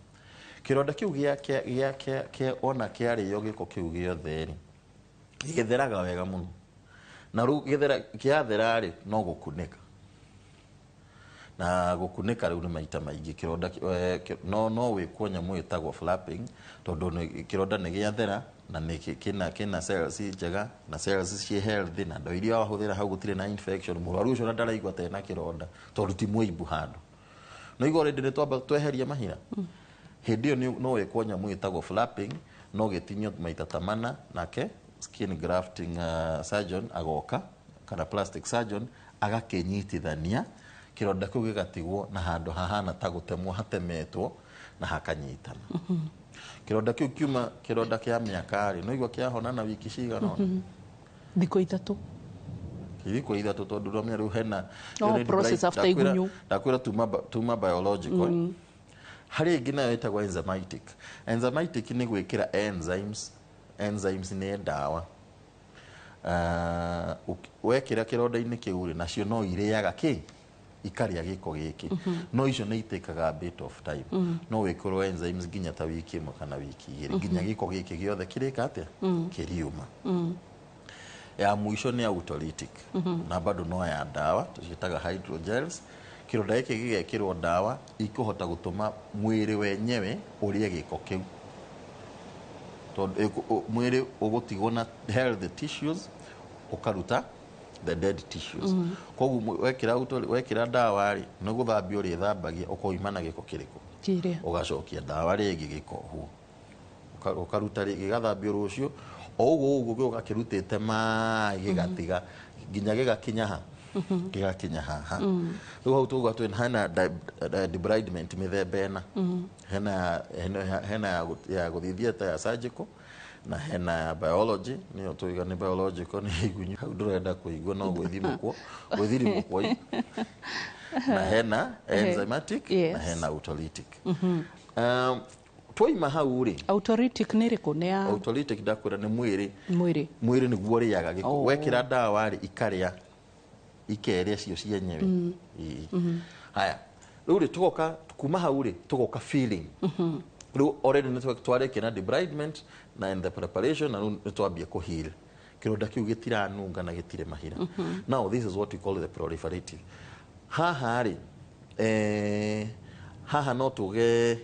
S2: Kĩronda kĩu ona kĩarĩo gĩko kĩu gĩothe rĩ gĩtheraga wega mũno na rĩu kĩathera rĩ no gũkunĩka na gũkunĩka rĩu nĩ maita maingĩ kĩronda no wĩkwo nyamũ ĩtagwo flapping tondũ kĩronda nĩ gĩathera na kĩna cells njega na cells ciĩ healthy na ndawa iria wahũthĩra hau gũtirĩ na infection. Mũrwaru ũcio ndaraigua ta ena kĩronda tondũ ti mũimbu handũ. No igua rĩndĩ nĩ twamba tweheria mahira hĩndĩ ĩyo no wĩkwo nyamũ ĩtagwo flapping no gĩtinio maita ta mana nake skin grafting surgeon agoka kana plastic surgeon agakĩnyitithania kĩronda kĩu gĩgatigwo na handũ hahana ta gũtemwo hatemetwo na hakanyitana. Kĩronda kĩu kiuma kĩronda kĩa mĩaka rĩ no igua kĩahona na wiki cigana?
S1: Thikũ ithatũ.
S2: Thikũ ithatũ tondũ ũramenya rĩu hena
S1: process after igunyũ
S2: ndakwĩra tuma biological. Harĩ ĩngĩ nayo ĩtagwo enzymatic. Enzymatic nĩ gwĩkĩra enzymes. Enzymes nĩ ndawa wekĩra kĩronda-inĩ kĩu rĩ nacio no irĩaga ikaria giko giki no icio nĩ itekaga a bit of time no wĩkorwo enzymes nginya ta wiki ĩmwe kana wiki igĩrĩ nginya giko giki gĩothe kĩrĩka atĩa kĩriuma ya mwisho ni autolytic na bado no ya dawa tuciitaga hydrogels kironda giki gigekirwo dawa ikuhota gutuma mwiri wenyewe urie giko kiu mwiri ugutigwo na healthy tissues ukaruta the dead tissues koguo wekira dawa ri no guthambia uri thambagia ukoimana giko kiriko
S1: kiria
S2: ugacokia dawa ringi gikohu ukaruta ringi gathambia rucio oguo gukirutite mai gigatiga ginya gigakinya ha gigakinya haha riu hau tuga hena debridement mithemba ena hena ya guthithia ta ya surgical na hena ya biology niyo tuiga ni biological ni igunyu hau ndurenda kuigua no gwithimukwo na hena enzymatic na hena autolytic twaima hau ri
S1: autolytic ni riku ni ya
S2: autolytic ndakwira ni mwiri niguo riaga giko wekira dawa ri ikaria ikeria cio cienyewe haya riu ri tugoka kuma hau ri tugoka feeling riu already ni twareke na debridement na in the preparation na ni twambia ku heal kironda kiu gitiranunga na gitire mahira now this is what we call the proliferative haha ri haha no tuge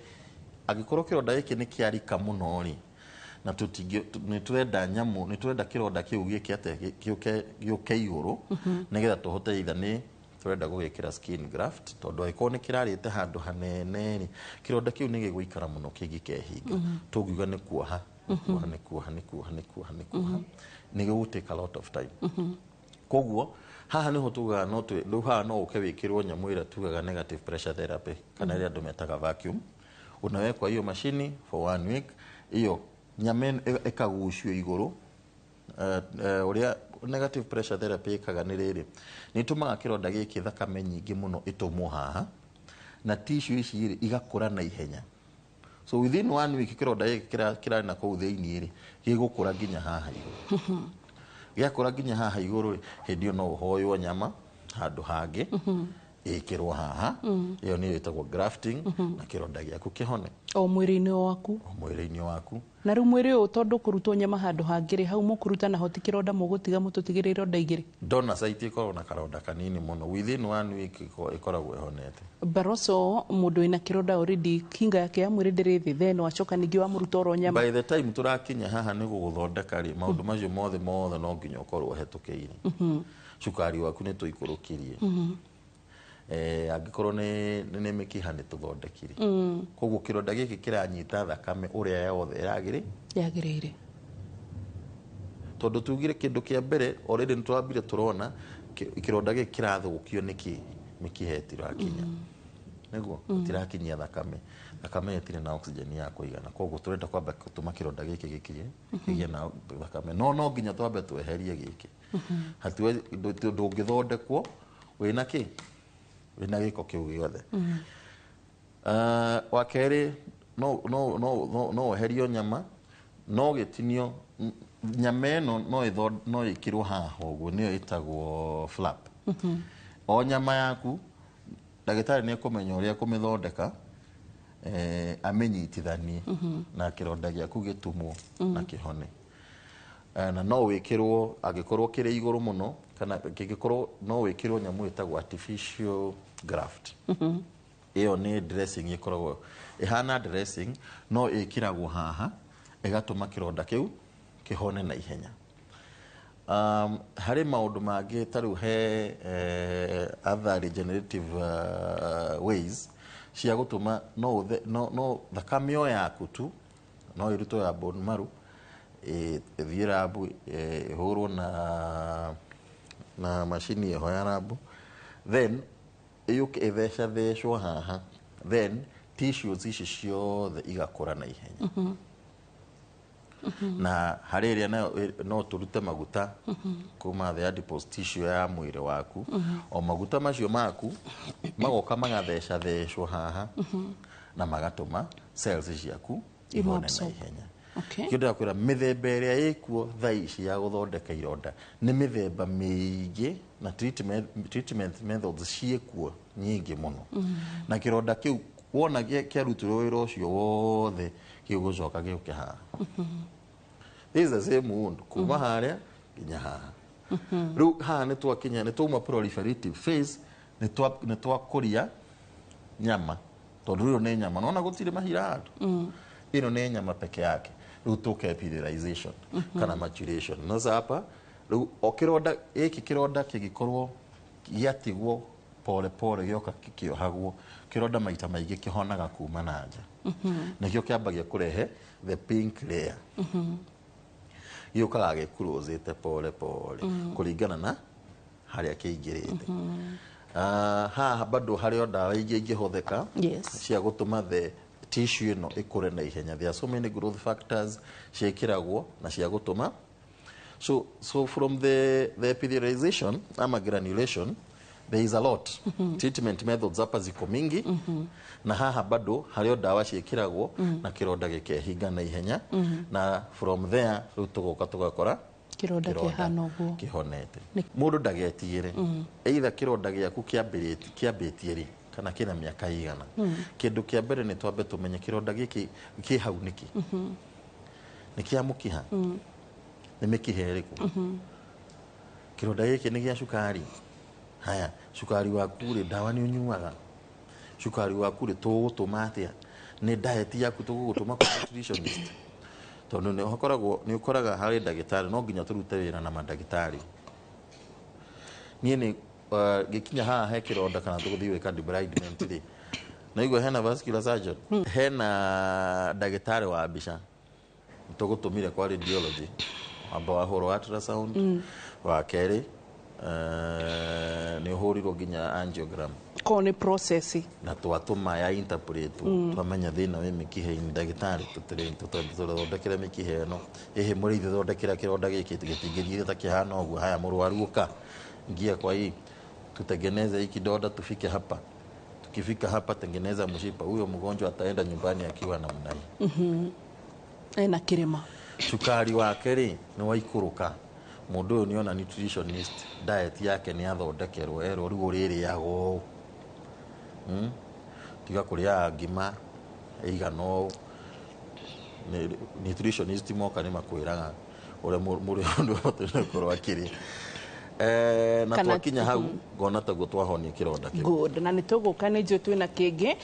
S2: agikorwo kironda giki ni kiarika muno ri na tutigio ni turenda nyamu ni turenda kironda kiu giki ate gioke iguru nigetha tuhote itha ni turenda gugikira skin graft tondu iko ni kirarite handu hanene ri kironda kiu ni giguikara muno kigikehinga tugiuga ni kuoha ni gigutake a lot of time koguo haha niho tuga no tu riu haha no uke wikirwo nyamu ira tugaga negative pressure therapy kana ria andu metaga vacuum unawekwa hiyo mashini for 1 week hiyo nyamen ekagucio iguru uria negative pressure therapy ikaga ni riri ni tumaga kironda giki thakame nyingi muno itumwo haha na tissue ici iri igakura na ihenya so within 1 week kironda giki kira na kou thiini iri gigukura nginya haha iguru giakura nginya haha iguru hindio no uhoywo nyama handu hangi ikirwo haha iyo ni itagwo grafting na kironda giaku kihone
S1: o mwiri-ini waku na riu mwiri uyu tondu kurutwo nyama handu hangiri hau mukuruta na hoti kironda mugutiga mututigire ironda igiri
S2: ndona site ikorwo na karonda kanini muno within 1 week ikoragwo ihonete
S1: baroso mundu ina kironda already kinga yake ya mwiri ndiri thi then wacoka ningi wa muruta oro nyama
S2: by the time turakinya haha ni guguthondeka ri maundu macio mothe no nginya ukorwo hetukeire cukari waku ni tuikurukirie agikorwo ni mikiha ni tuthondekire koguo kironda giki kiranyita thakame uria yothe
S1: yagirire
S2: tondu tugire kindu kia mbere already ni twambire turona kironda giki kirathukio niki mikiheti rakinya niguo tirakinyia thakame yetire na oxygen ya kuigana koguo turenda kwamba gutuma kironda giki gikigie na thakame no nginya twambe tweherie giki hatiwe ndungithondekwo wina ki wina giko kiu giothe wakeri no weherio nyama no gitinio nyama eno no ikirwo haha uguo niyo itagwo flap o nyama yaku ndagitari ni akumenya uria kumithondeka amenyitithanie na kironda giaku gitumwo na kihone na no wikirwo agikorwo kiri iguru muno kana kigikorwo no wikirwo nyamu itagwo artificial graft iyo ni dressing ikoragwo ihana dressing no ikiragwo haha igatuma kironda kiu kihone na ihenya hari maundu mangi taru he other regenerative ways cia gutuma no thakame yaku tu no iruto ya bone marrow thie rabu ihurwo na machine iho ya rabu then iyuke ithecwo haha then tissues ici ciothe igakura na ihenya na hariria no turute maguta kuma the adipose tissue ya mwiri waku o maguta macio maku magoka magathecwo haha na magatuma cells ciaku ihone na ihenya Kĩonda kwĩra mĩthemba ĩrĩa ĩkuo thaa ici ya gũthondeka ironda nĩ mĩthemba mĩingĩ na treatment methods ciĩkuo nyingĩ mũno. Na kĩronda kĩu wona kĩarutirwo wĩra ũcio wothe gĩgũcoka gĩũke haha. This is the same wound kuma harĩa nginya haha. Rĩu haha nĩ twakinya nĩ twauma proliferative phase nĩ twakũria nyama tondũ rĩu nĩ nyama nona gũtirĩ mahira handũ. Ĩno nĩ nyama peke yake. Rĩu tũka epithelialization kana maturation. No hapa rĩu kĩronda gĩkĩ kĩronda kĩngĩkorwo gĩatigwo pole pole gĩoka kĩkĩohagwo kĩronda maita maingĩ kĩhonaga kuma na nja. Nĩkĩo kĩambagia kũrehe the pink layer. Gĩũkaga gĩkurũzĩte pole pole kũringana na harĩa kĩingĩrĩte. Haha bado harĩ ndawa ingĩ ingĩhũthĩka cia gũtũma the tissue ĩno ĩkũre na ihenya. There are so many growth factors ciĩkĩragwo na cia gũtũma. So from the epithelialization ama granulation there is a lot. Treatment methods hapa ziko mingi. Na haha bado harĩ ndawa ciĩkĩragwo na kĩronda gĩkehinga na ihenya. Na from there rĩu tũgoka tũgakora
S1: kĩronda kĩhana ũguo
S2: kĩhonete. Mũndũ ndagetigĩre either kĩronda gĩaku kĩambĩtie rĩ kana kĩna mĩaka igana. Kĩndũ kĩa mbere nĩ twambe tũmenye kĩronda gĩkĩ kĩ hau nĩkĩ. Nĩ kĩa mũkiha nĩ mĩkiha ĩrĩkũ. Kĩronda gĩkĩ nĩ gĩa cukari. Haya cukari waku rĩ ndawa nĩ ũnyuaga. Cukari waku rĩ tũgũtũma atĩa nĩ diet yaku tũgũgũtũma kwa nutritionist. Tondũ nĩ ũkoraga harĩ ndagĩtarĩ no nginya tũrute wĩra na mandagĩtarĩ. Niĩ nĩ gĩkinya haha he kĩronda kana tũgũthiĩ gwĩka debridement rĩ na igua hena vascular surgeon hena ndagĩtarĩ wa mbica tũgũtũmire kwa radiology amba wahũrwo ultrasound wa kerĩ nĩ ũhũrirwo nginya angiogram
S1: ko nĩ process
S2: na twatũma ya interpret twamenya thĩna wĩ mĩkiha-inĩ ndagĩtarĩ tũthondekere mĩkiha ĩno ĩhĩ mũrĩ thondekera kĩronda gĩkĩ gĩtingĩthiĩ ta kĩhana ũguo. Haya mũrwaru ũka ingia kwa hii tutengeneze hii kidonda tufike hapa. Tukifika hapa tengeneza mshipa, huyo mgonjwa ataenda nyumbani akiwa namna hii.
S1: Na kirema
S2: sukari wake rĩ nĩ waikũrũka. Mũndũ ũyũ nĩona nutritionist diet yake nĩ athondekerwo erwo rĩu ũrĩrĩagwo tiga kũrĩa ngima ĩigana ũũ. Nutritionist moka nĩ makwĩraga ũrĩa mũndũ ũbataire gũkorwo akĩrĩa. Na twakinya hau ngona taguo twahonia kĩronda kĩu.
S1: Good. Na nĩ tũgũka nĩ njũĩ twĩna kĩngĩ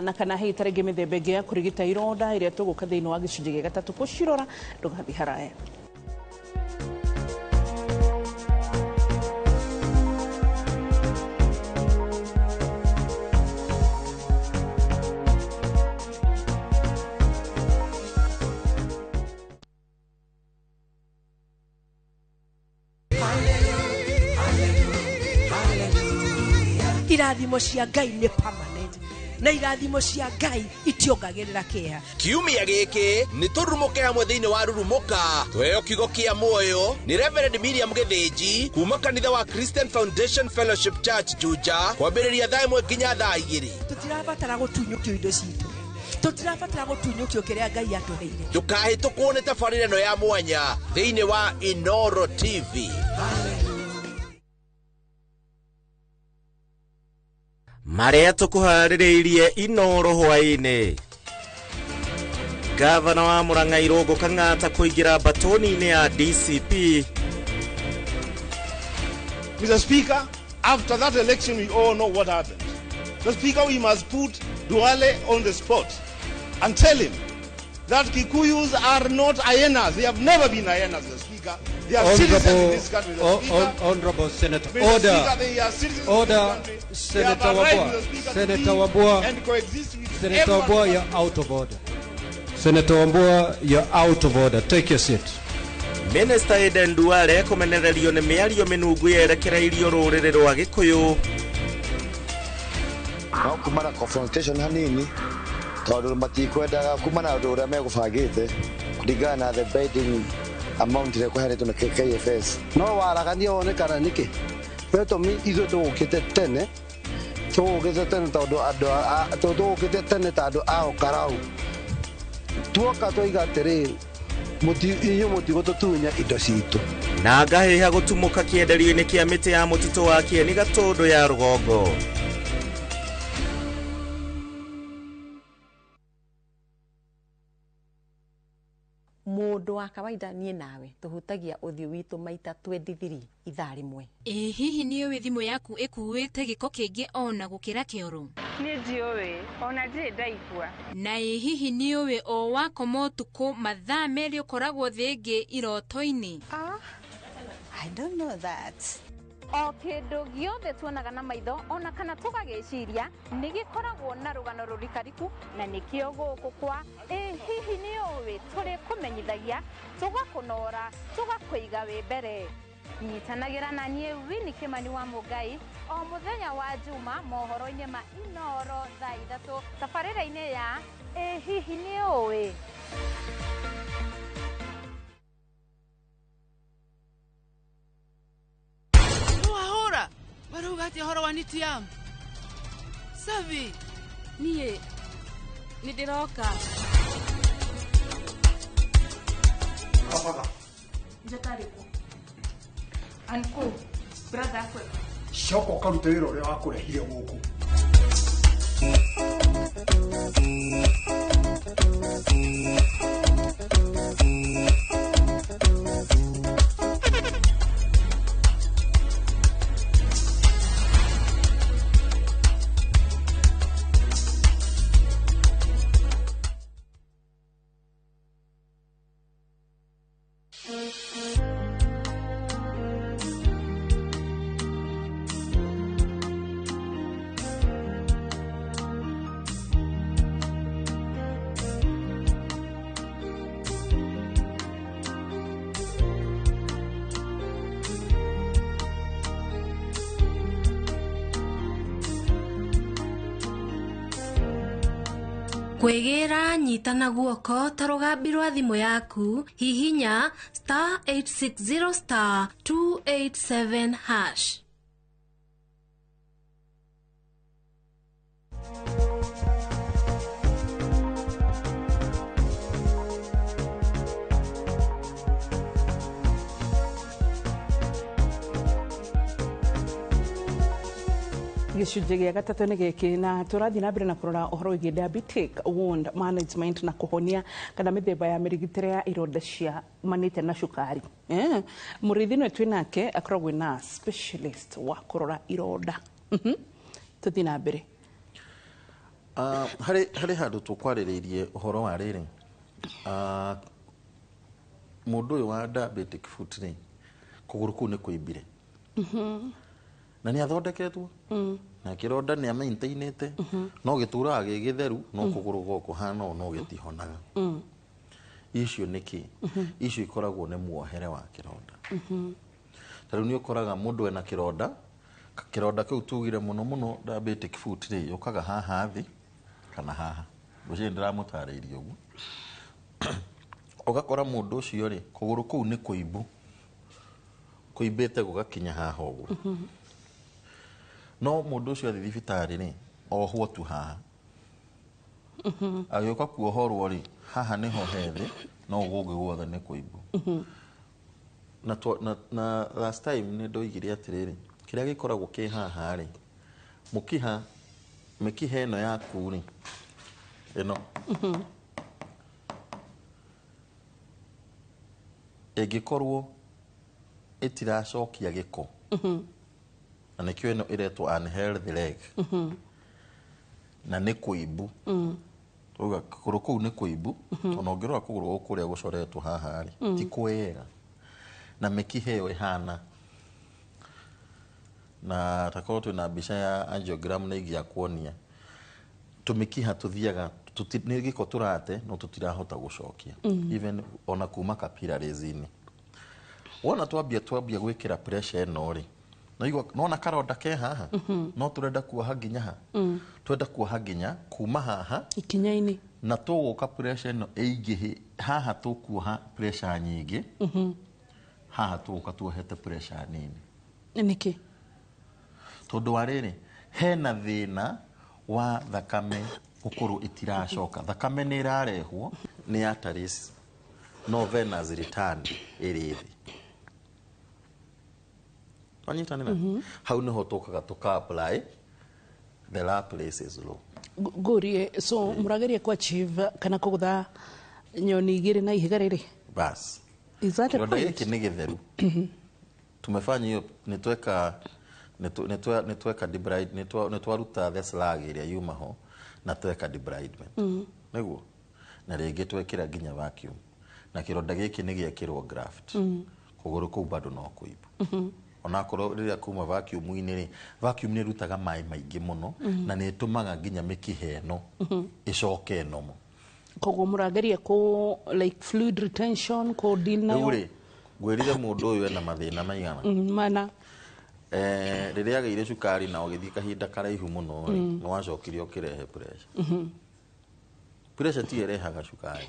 S1: na kana hihi tarĩngĩ mĩthemba ĩngĩ ya kũrigita ironda ĩrĩa tũgũka thĩinĩ wa gĩcunjĩ gĩa gatatũ gũcirora ndũgathiĩ haraya.
S4: Irathimo cia Ngai nĩ permanent na irathimo cia Ngai itiongagĩrĩra kĩeha.
S6: Kiumia gĩkĩ nĩ tũrumũke hamwe thĩinĩ wa rurumuka tweo kiugo kĩa muoyo nĩ Reverend Miriam Gĩthĩnji kuma kanitha wa Christian Foundation Fellowship Church Juja kwambĩrĩria thaa ĩmwe nginya thaa igĩrĩ.
S4: Tũtirabatara gũtunyũkio indo citũ, tũtirabatara gũtunyũkio kĩrĩa Ngai atũheire.
S6: Ndũkahĩtũkwo nĩ tabarĩra ĩno ya mwanya thĩinĩ wa Inoro TV.
S11: Marĩa tũkũharĩrĩirie Inoro hwaĩ-inĩ. Gavana wa Murang'a Irũngũ Kang'ata kũingĩra batoni-inĩ ya DCP.
S12: Mr. Speaker, after that election we all know what happened. The Speaker, we must put Duale on the spot and tell him that Kikuyus are not hyenas. They have never been hyenas, the Speaker. They are citizens in this country, the Speaker.
S13: Honorable Senator,
S12: Mr.
S13: order.
S12: Speaker, they are citizens
S13: Order.
S12: in this country.
S13: Senator
S12: they have a right,
S13: Wabua.
S12: Mr. Speaker,
S13: Senator
S12: to live
S13: Wabua.
S12: and coexist with
S13: Senator
S12: everyone.
S13: Wabua, you're out of order. Senator Wabua, you're out of order. Take your seat.
S11: Minister Aden Duale kũmenererio nĩ mĩario mĩnungu yerekereirio rũrĩrĩ rwa Gĩkũyũ.
S14: No kumana confrontation hanini tondũ matikwendaga kumana ũndũ ũrĩa megũbangĩte kũringana na the bidding amount ĩrĩa ĩkũheanĩtwo nĩ KFS. No waragania wonekana nĩkĩ? Gĩtũmi ithuĩ tũgũkĩte tene tondũ andũ a ũkarau tuoka tũiga atĩrĩrĩ iyo mutigo tutunya indo citu
S11: na ngahiha gutumuka kienderio-ini kia miti ya mutito wa Kieni Gatundu ya Rugongo.
S15: Mundu wa kawaida nie nawe tuhutagia uthio witu maita 23 ithaa rimwe.
S10: Hihi ni uwe thimu yaku ikuwite giko kingi ona gukira kioro?
S16: Ni ndiuwe ona ndire ndaigua.
S10: Na hihi ni uwe o wakoma utuku mathaa meri ukoragwo thingi iroto-ini?
S17: I don't know that.
S16: O kindu giothe tuonaga na maitho ona kana tugagiciria ni gikoragwo na rugano rurikariku na nikio guku kwa hihi ni uwe turi kumenyithagia tugakunora tugakuiga wi mbere. Nyitanagira na nie Winnie Kimani wa Mugai o muthenya wa Juma mohoro-ini ma Inoro thaa 3 safarira-ini ya hihi ni uwe.
S10: Barugati horo wanitiam. Savi. Nie. Nidiroka.
S18: Papa.
S16: Njatariku. Anku. Brother kwe.
S18: Shoko karute wira uria wakurehire guku.
S3: Kwegira nyitana guoko ta rugambi rwa thimu yaku hihinya *860 *287#.
S1: Gicunjĩ gĩa gatatũ nĩ gĩkĩ na tũrathiĩ na mbere na kũrora ũhoro wĩgiĩ diabetic wound management na kũhonia kana mĩthemba ya mĩrigitĩre ya ironda cia manĩte na cukari. Mũrĩithi nĩ twĩ nake akoragwo na specialist wa kũrora ironda. Tũthiĩ na mbere.
S2: Harĩ handũ tũkwarĩrĩirie ũhoro wa rĩrĩ, mũndũ ũyũ wa diabetic foot rĩ, kũgũrũ kũu nĩ kũimbire na nĩ athondeketwo na kĩronda nĩ amaintainĩte no gĩtũraga gĩgĩtheru no kũgũrũ goko hana no gĩtihonaga. Icio nĩkĩ? Icio ikoragwo nĩ muohere wa kĩronda. Tarĩu nĩ ũkoraga mũndũ ena kĩronda kĩu tugire mũno diabetic foot rĩ yũkaga haha thĩ kana haha. Ũcio ndĩramũtarĩirie ũguo. Ũgakora mũndũ ũcio rĩ kũgũrũ kũu nĩ kũimbu kũimbĩte gũgakinya haha ũguo. No mũndũ ũcio athi thibitarĩ rĩ ohwo tu haha. Agĩũka kuohorwo rĩ haha nĩho hethĩ no gũkũ guothe nĩ kũimbu. Na last time nĩ ndoigire atĩrĩrĩ kĩrĩa gĩkoragwo kĩ haha rĩ mĩkiha ĩno yaku rĩ ĩno ĩngĩkorwo ĩtiracokia gĩko na nĩkĩo ĩno ĩretwo unhealthy leg na nĩ kũimbu. Kũgũrũ kũu nĩ kũimbu ona ũngĩrora kũgũrũ kũrĩa gũcoretwo haha rĩ ti kwega na mĩkiha ĩyo ĩhana na takorwo twĩna mbica ya angiogram nĩ ingĩakuonia tũmĩkiha tũthiaga nĩ gĩko tũrate no tũtirahota gũcokia even ona kuma capillaries-inĩ. Wona twambia gwĩkĩra pressure ĩno rĩ nona karonda ke haha no tũrenda kuoha nginya ha twenda kuoha nginya kuma haha
S1: ikinya-inĩ
S2: na tũgũka pressure ĩno ĩingĩhe haha tũkuoha pressure nyingĩ haha tũgũka tuohete pressure nini.
S1: Nĩkĩ?
S2: Tondũ wa rĩrĩ hena thĩna wa thakame gũkorwo itiracoka. Thakame nĩ ĩrarehwo nĩ arteries no Venus return ĩrĩ thĩ. Wanyitanĩra? Hau nĩho tũkaga tũka-apply the Laplace is law.
S1: Ngurie, so murageria ku achieve kana kugutha nyoni igĩrĩ na ihiga rĩrĩ?
S2: Bas.
S1: Is that a point?
S2: Gĩkĩ nĩ gĩtheru. Tumefanya hiyo, nitweka debride, nitwaruta the slag ĩrĩa yuma ho na tweka debridement. Nĩguo? Na rĩngĩ twekĩra nginya vacuum. Na kĩronda gĩkĩ nĩ gĩekĩrwo graft. Kũgũrũ kũu bado no kũimbu. Onakorwo rĩrĩa kuma vacuum-inĩ rĩ, vacuum nĩ rutaga maĩ maingĩ mũno na nĩ ĩtũmaga nginya mĩkiha ĩno ĩcoke nomo.
S1: Koguo mũrageria ku like fluid retention ku deal nayo?
S2: Rĩu rĩ, ngwĩrire mũndũ ũyũ ena mathĩna maigana.
S1: Mana.
S2: Rĩrĩa agĩire cukari na ũgĩthiĩ kahinda karaihu mũno nĩ wacokire ũkĩrehe pressure. Pressure ti ĩrehaga cukari.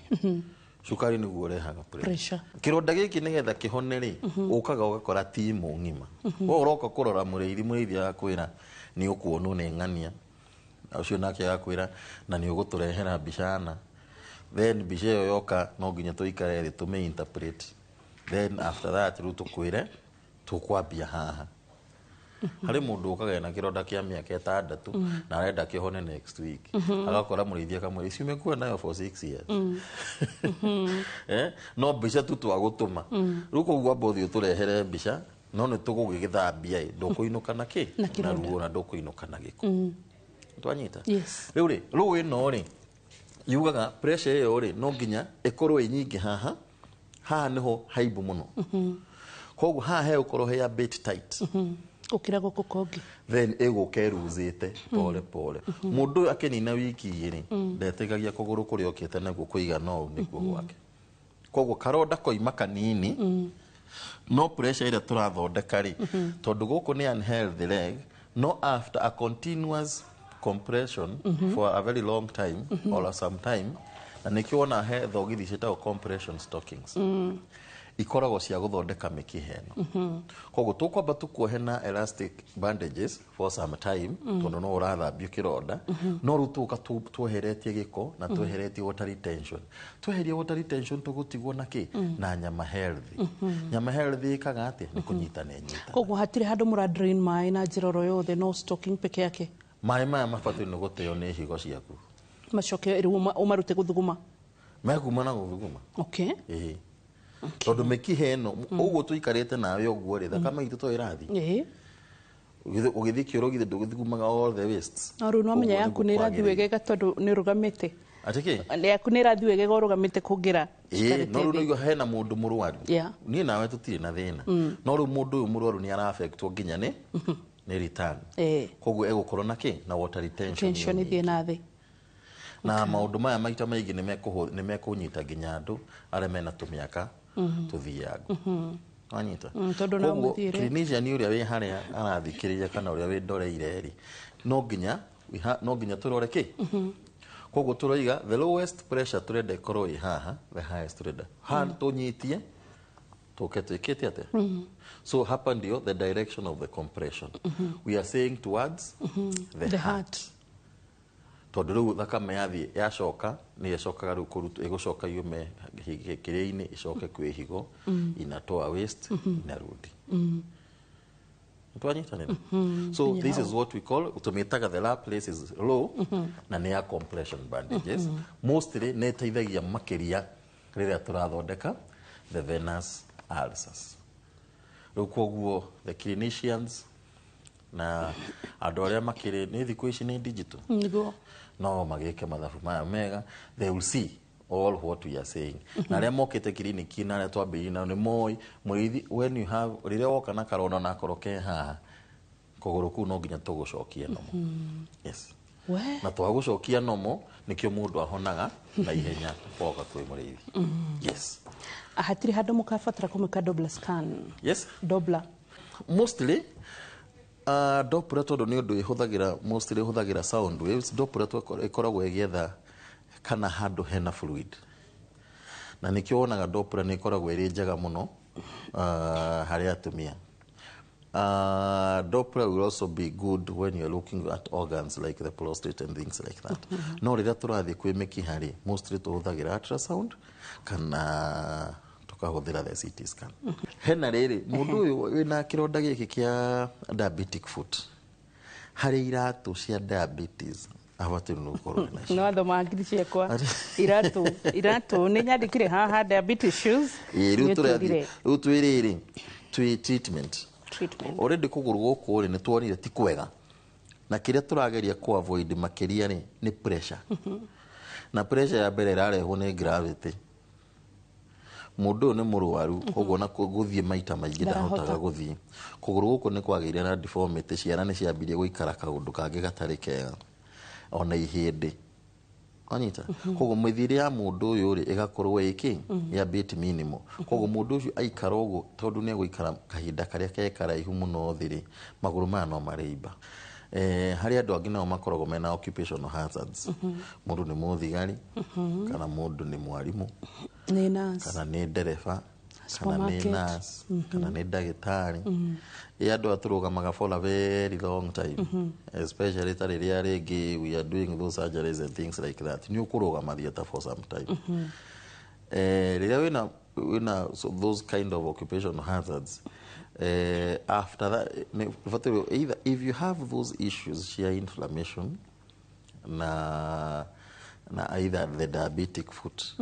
S2: Cukari nĩguo ũrehaga pressure. Kĩronda gĩkĩ nĩgetha kĩhone rĩ, ũkaga ũgakora timu ng'ima. Wo ũroka kũrora mũrĩithi agakwĩra nĩ ũkuonwo nĩ ng'ania. Ũcio nake agakwĩra na nĩ ũgũtũrehera mbica. Then mbica ĩyo yoka no nginya tũikare thĩ tũmĩ interpret. Then after that rĩu tũkwĩre tũkwambia haha. Harĩ mũndũ ũkaga na kĩronda kĩa mĩaka 6 na arenda kĩhone next week. Agakora mũrĩithia kamwe ciume kuo nayo for 6 years. No mbica tu twagũtũma. Rĩu koguo amba ũthiĩ ũtũrehere mbica no nĩ tũgũgĩthambia ndũkũinũka na kĩ na ruo na ndũkũinũka na gĩko. Twanyita? Rĩu rĩ, rũĩ ĩno rĩ yugaga pressure ĩyo rĩ no nginya ĩkorwo ĩ nyingĩ haha. Haha nĩho haimbu mũno. Koguo haha he ũkorwo he a bit tight.
S1: Ukira gũkũ kongi.
S2: Then ĩgũka ĩruzĩte pole pole. Mũndũ ũyũ akĩnina wiki igĩrĩ ndetegagia kũgũrũ kũrĩa okĩte naguo kũigana ũũ nĩkuo gwake. Koguo karonda koima kanini no pressure ĩrĩa tũrathondeka rĩ tondũ gũkũ nĩ unhealthy leg, no after a continuous compression for a very long time or some time, na nĩkĩo wona he thogithi ciĩtagwo compression stockings. Ikoragwo cia gũthondeka mĩkiha ĩno. Koguo tũkwamba tũkuohe na elastic bandages for some time tondũ no ũrathambio kĩronda. No rĩu tũka tweheretie gĩko na tweheretie water retention. Tweherie water retention tũgũtigwo na kĩ? Na nyama healthy. Nyama healthy ĩkaga atĩ nĩ kũnyita na nyita.
S1: Koguo hatirĩ handũ mũra drain maĩ na njĩra oro yothe, no stocking peke yake?
S2: Maĩ maya mabatiĩ nĩ gũteo nĩ higo ciaku.
S1: Macoke ũmarute gũthuguma?
S2: Meguma na gũthuguma.
S1: Okay.
S2: Tondũ mĩkiha ĩno ũguo tũikarĩte nawe ũguo rĩ thakame itũ to ĩrathiĩ. Ũgĩthiĩ kĩoro githĩ ndũgĩthugumaga all the wastes.
S1: Na rĩu no menya yaku nĩ ĩrathiĩ wegega tondũ nĩ ũrũgamĩte.
S2: Atĩ kĩ?
S1: Yaku nĩ ĩrathiĩ wegega ũrũgamĩte kũngĩra.
S2: No rĩu no hena mũndũ mũrwaru. Niĩ nawe tũtirĩ na thĩna. No rĩu mũndũ ũyũ mũrwaru nĩ ara-affectwo nginya nĩ return. Koguo egũkorwo na kĩ? Na water retention.
S1: Tension ĩthiĩ na thĩ.
S2: Na maũndũ maya maita maingĩ nĩ mekũnyita nginya andũ arĩa mena tũmĩaka tuthiaga. Wanyita? Koguo clinician ũrĩa wĩ harĩa arathikĩrĩria kana ũrĩa wĩ ndoreire rĩ no nginya tũrore kĩ? Koguo tũroiga the lowest pressure tũrenda ĩkorwo ĩ haha, the highest tũrenda haha tũnyitie tũke twĩkĩte atĩa. So hapa ndio the direction of the compression. We are saying towards the heart. Tondũ rĩu thakame yathiĩ yacoka nĩ ĩcokaga rĩu ĩgũcoka yume kĩrĩa-inĩ ĩcoke kwĩ higo inatoa waste inarudi. Twanyitanĩra? So this is what we call tumĩtaga the Laplace is law na nĩ ya compression bandages. Mostly nĩ ĩteithagia makĩria rĩrĩa tũrathondeka the venous ulcers. Rĩu koguo the clinicians na andũ arĩa makĩrĩ nĩ thikũ ici nĩ digital. No magĩke mathabu maya mega, they will see all what we are saying. Na arĩa mokĩte kiriniki na arĩa twambĩrĩirie nao nĩ moĩ mũrĩithi when you have rĩrĩa woka na karonda na koroke haha kũgũrũ kũu no nginya tũgũcokia nomo. Yes. Na twagũcokia nomo nĩkĩo mũndũ ahonaga na ihenya woka kwĩ mũrĩithi. Yes.
S1: Hatirĩ handũ mũkabatara kũmĩka Doppler scan?
S2: Yes.
S1: Doppler.
S2: Mostly Doppler tondũ nĩ ũndũ ĩhũthagĩra mostly ĩhũthagĩra sound waves. Doppler ĩkoragwo ĩgĩetha kana handũ hena fluid. Na nĩkĩo wonaga Doppler nĩ ĩkoragwo ĩrĩ njega mũno harĩ atumia. Doppler will also be good when you're looking at organs like the prostate and things like that. No rĩrĩa tũrathiĩ kwĩ mĩkiha rĩ, mostly tũhũthagĩra ultrasound kana tukahũthĩra the CT scan. Hena rĩrĩ, mũndũ ũyũ wĩna kĩronda gĩkĩ kĩa diabetic foot, harĩ iratũ cia diabetes abatiĩ nĩ gũkorwo nacio.
S1: No thoma ngiri ciakwa iratũ nĩ nyandĩkire haha diabetes shoes.
S2: Rĩu twĩrĩrĩ twĩ treatment. Already kũgũrũ gũkũ rĩ nĩ tuonire ti kwega, na kĩrĩa tũrageria ku avoid makĩria rĩ nĩ pressure. Na pressure ya mbere ĩrarehwo nĩ gravity. Mũndũ nĩ mũrwaru koguo na gũthiĩ maita maingĩ ndahotaga gũthiĩ. Kũgũrũ gũkũ nĩ kwagĩire na deformity, ciara nĩ ciambirie gũikara kaũndũ kangĩ gatarĩ kega ona ihĩndĩ. Anyita koguo mĩthiĩre ya mũndũ ũyũ rĩ ĩgakorwo ĩkĩ ya bit minimal. Koguo mũndũ ũcio aikara ũguo tondũ nĩ egũikara kahinda karĩa kekaraihu mũno thĩ rĩ, magũrũ maya no marĩimba. Harĩ andũ angĩ nao makoragwo mena occupational hazards. Mũndũ nĩ mũthigari kana mũndũ nĩ mwarimũ kana nĩ ndereba kana nĩ nurse kana nĩ ndagĩtarĩ. Andũ atũrũgamaga for a very long time, especially rĩrĩa rĩngĩ we are doing those surgeries and things like that. Nĩ ũkũrũgama theatre for some time. Rĩrĩa wĩna those kind of occupational hazards, after that, either if you have those issues, shear inflammation, na either the diabetic foot,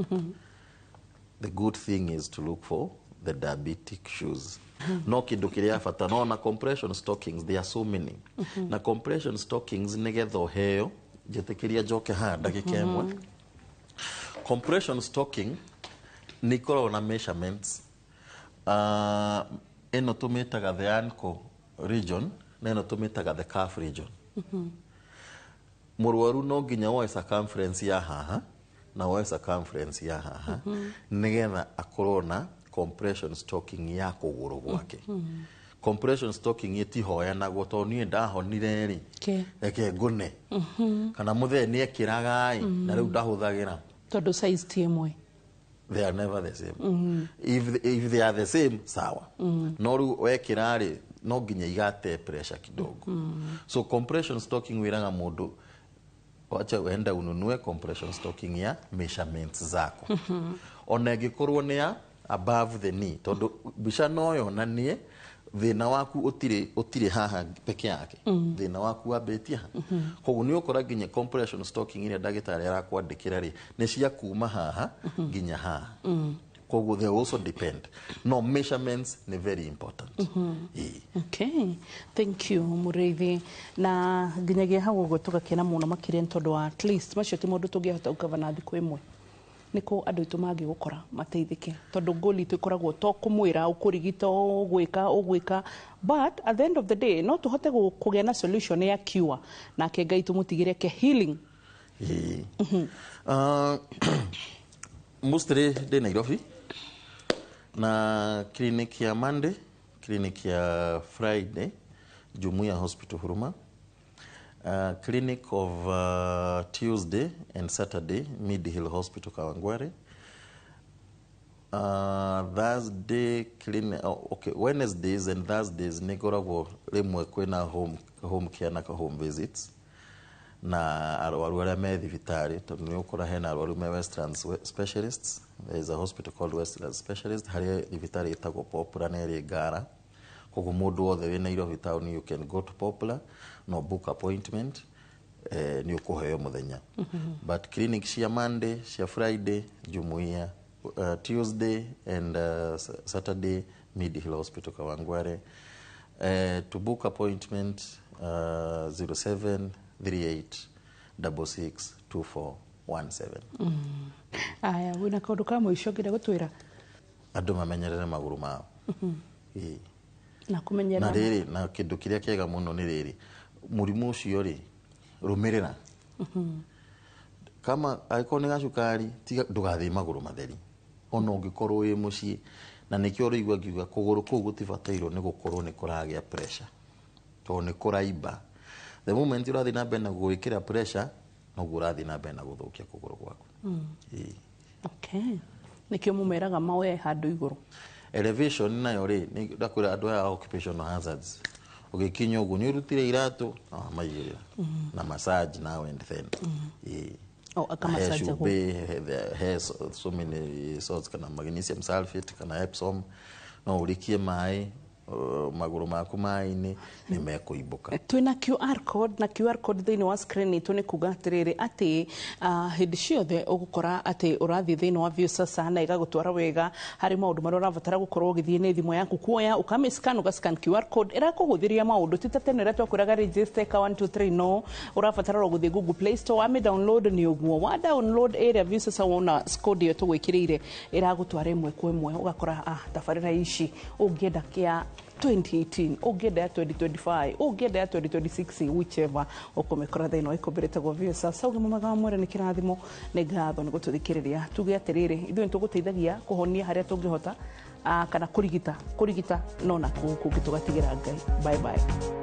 S2: the good thing is to look for the diabetic shoes. No kĩndũ kĩrĩa bata no na compression stockings, there are so many. Na compression stockings nĩgetha ũheo njĩtĩkĩria njoke haha ndagĩka ĩmwe. Compression stocking nĩ ikoragwo na measurements. Eno tumĩtaga the ankle region na eno tumĩtaga the calf region. Mũrwaru no nginya woe circumference ya haha na woe circumference ya haha nĩgetha akorwo na compression stocking ya kũgũrũ gwake. Compression stocking ĩtihoyanagwo tondũ niĩ ndahonire rĩ reke ngũne kana mũthee nĩ ekĩraga na rĩu ndahũthagĩra
S1: tondũ size ti ĩmwe.
S2: They are never the same. If they are the same, sawa. No rĩu wekĩra rĩ no nginya igate pressure kidogo. So compression stocking wĩraga mũndũ wacha wenda ununue compression stocking ya measurements zako. Ona ĩngĩkorwo nĩ ya above the knee tondũ mbica no yonanie thĩna waku ũtirĩ haha peke yake, thĩna waku wambĩtie haha. Koguo nĩ ũkora nginya compression stocking ĩrĩa ndagĩtarĩ arakwandĩkĩra rĩ nĩ cia kuma haha nginya haha. Koguo they also depend. No, measurements nĩ very important.
S1: Okay, thank you Mũrĩithi. Na nginyagia hau ũguo tũgakena mũno makĩria tondũ wa at least macio ti mũndũ tũngĩhota gũkava na thikũ ĩmwe. Niko andũ aitũ mangĩgũkora mateithĩke tondũ goal itũ ĩkoragwo to kũmwĩra ũkũrigita ũgwĩka, but at the end of the day no tũhote kũgĩa na solution ya cure nake Ngai tũmũtigĩre ke healing.
S2: Mostly ndĩ Nairobi na clinic ya Monday, clinic ya Friday Jumuiya Hospital Huruma, clinic of Tuesday and Saturday Mid Hill Hospital Kawangware, Thursday clinic, Wednesdays and Thursdays nĩngoragwo rĩmwe kwĩna home care na home visits na arwaru arĩa me thibitarĩ tondũ nĩ ũkora hena arwaru me Westlands specialists. There is a hospital called Westlands Specialist harĩa thibitarĩ ĩtagwo Popular na ĩrĩ Ngara. Koguo mũndũ wothe wĩ Nairobi town you can go to Popular no book appointment ni ũkũheo mũthenya. But clinic cia Monday, cia Friday, Jumuiya, Tuesday and Saturday Mid Hill Hospital Kawangware. To book appointment 0738662417.
S1: Aya wĩna kaũndũ ka mũico ngĩenda gũtwĩra
S2: andũ mamenyerere magũrũ mao.
S1: Na kũmenyerera
S2: na rĩrĩ na kĩndũ kĩrĩa kĩega mũno nĩ rĩrĩ mũrimũ ũcio rĩ rũmĩrĩra. Kama angĩkorwo nĩ gacukari ndũgathiĩ magũrũ matheri ona ũngĩkorwo wĩ mũciĩ, na nĩkĩo rĩigua ngiuga kũgũrũ kũu gũtibatairwo nĩ gũkorwo nĩ kũragĩa pressure tondũ nĩ kũraimba. The moment ũrathiĩ na mbere na gwĩkĩra pressure noguo ũrathiĩ na mbere na gũthũkia kũgũrũ gwaku.
S1: Okay, nĩkĩo mũmeraga mawe handũ igũrũ.
S2: Elevation nayo rĩ ndakwĩra andũ aya occupational hazards ugikinya uguo ni urutire iratu maigirira na massage now and then
S1: akamassage
S2: ho has so many salts kana magnesium sulfate kana Epsom no urikie mai maguru maku mai-ini ni mekuibuka.
S1: Twina QR code na QR code thini wa screen itu ni kuga atiriri ati hindi ciothe ugukora ati urathi thini wa Viusasa na igagutwara wega hari maundu maria urabatara gukorwo ugithie ni thimu yaku kuoya ukamiscan ugascan QR code irakuhuthiria maundu titatenera twakwiraga register ka 123 no urabatara guthie Google Play Store wa download ni uguo wa download area Viusasa wona code yo tugwikirire iragutwara imwe kwa imwe ugakora tafarira ici ungienda kia 2018 ugenda ya 2025 ugenda ya 2026 whichever ukomekora thina wa ikombirete gwa Viusasa ugima mwega mwere ni kirathimo ni ngatho ni gututhikiriria tuge atiriri ithuĩ tuguteithagia kuhonia haria tungihota kana kurigita no na kungitugatigira Ngai. Bye bye.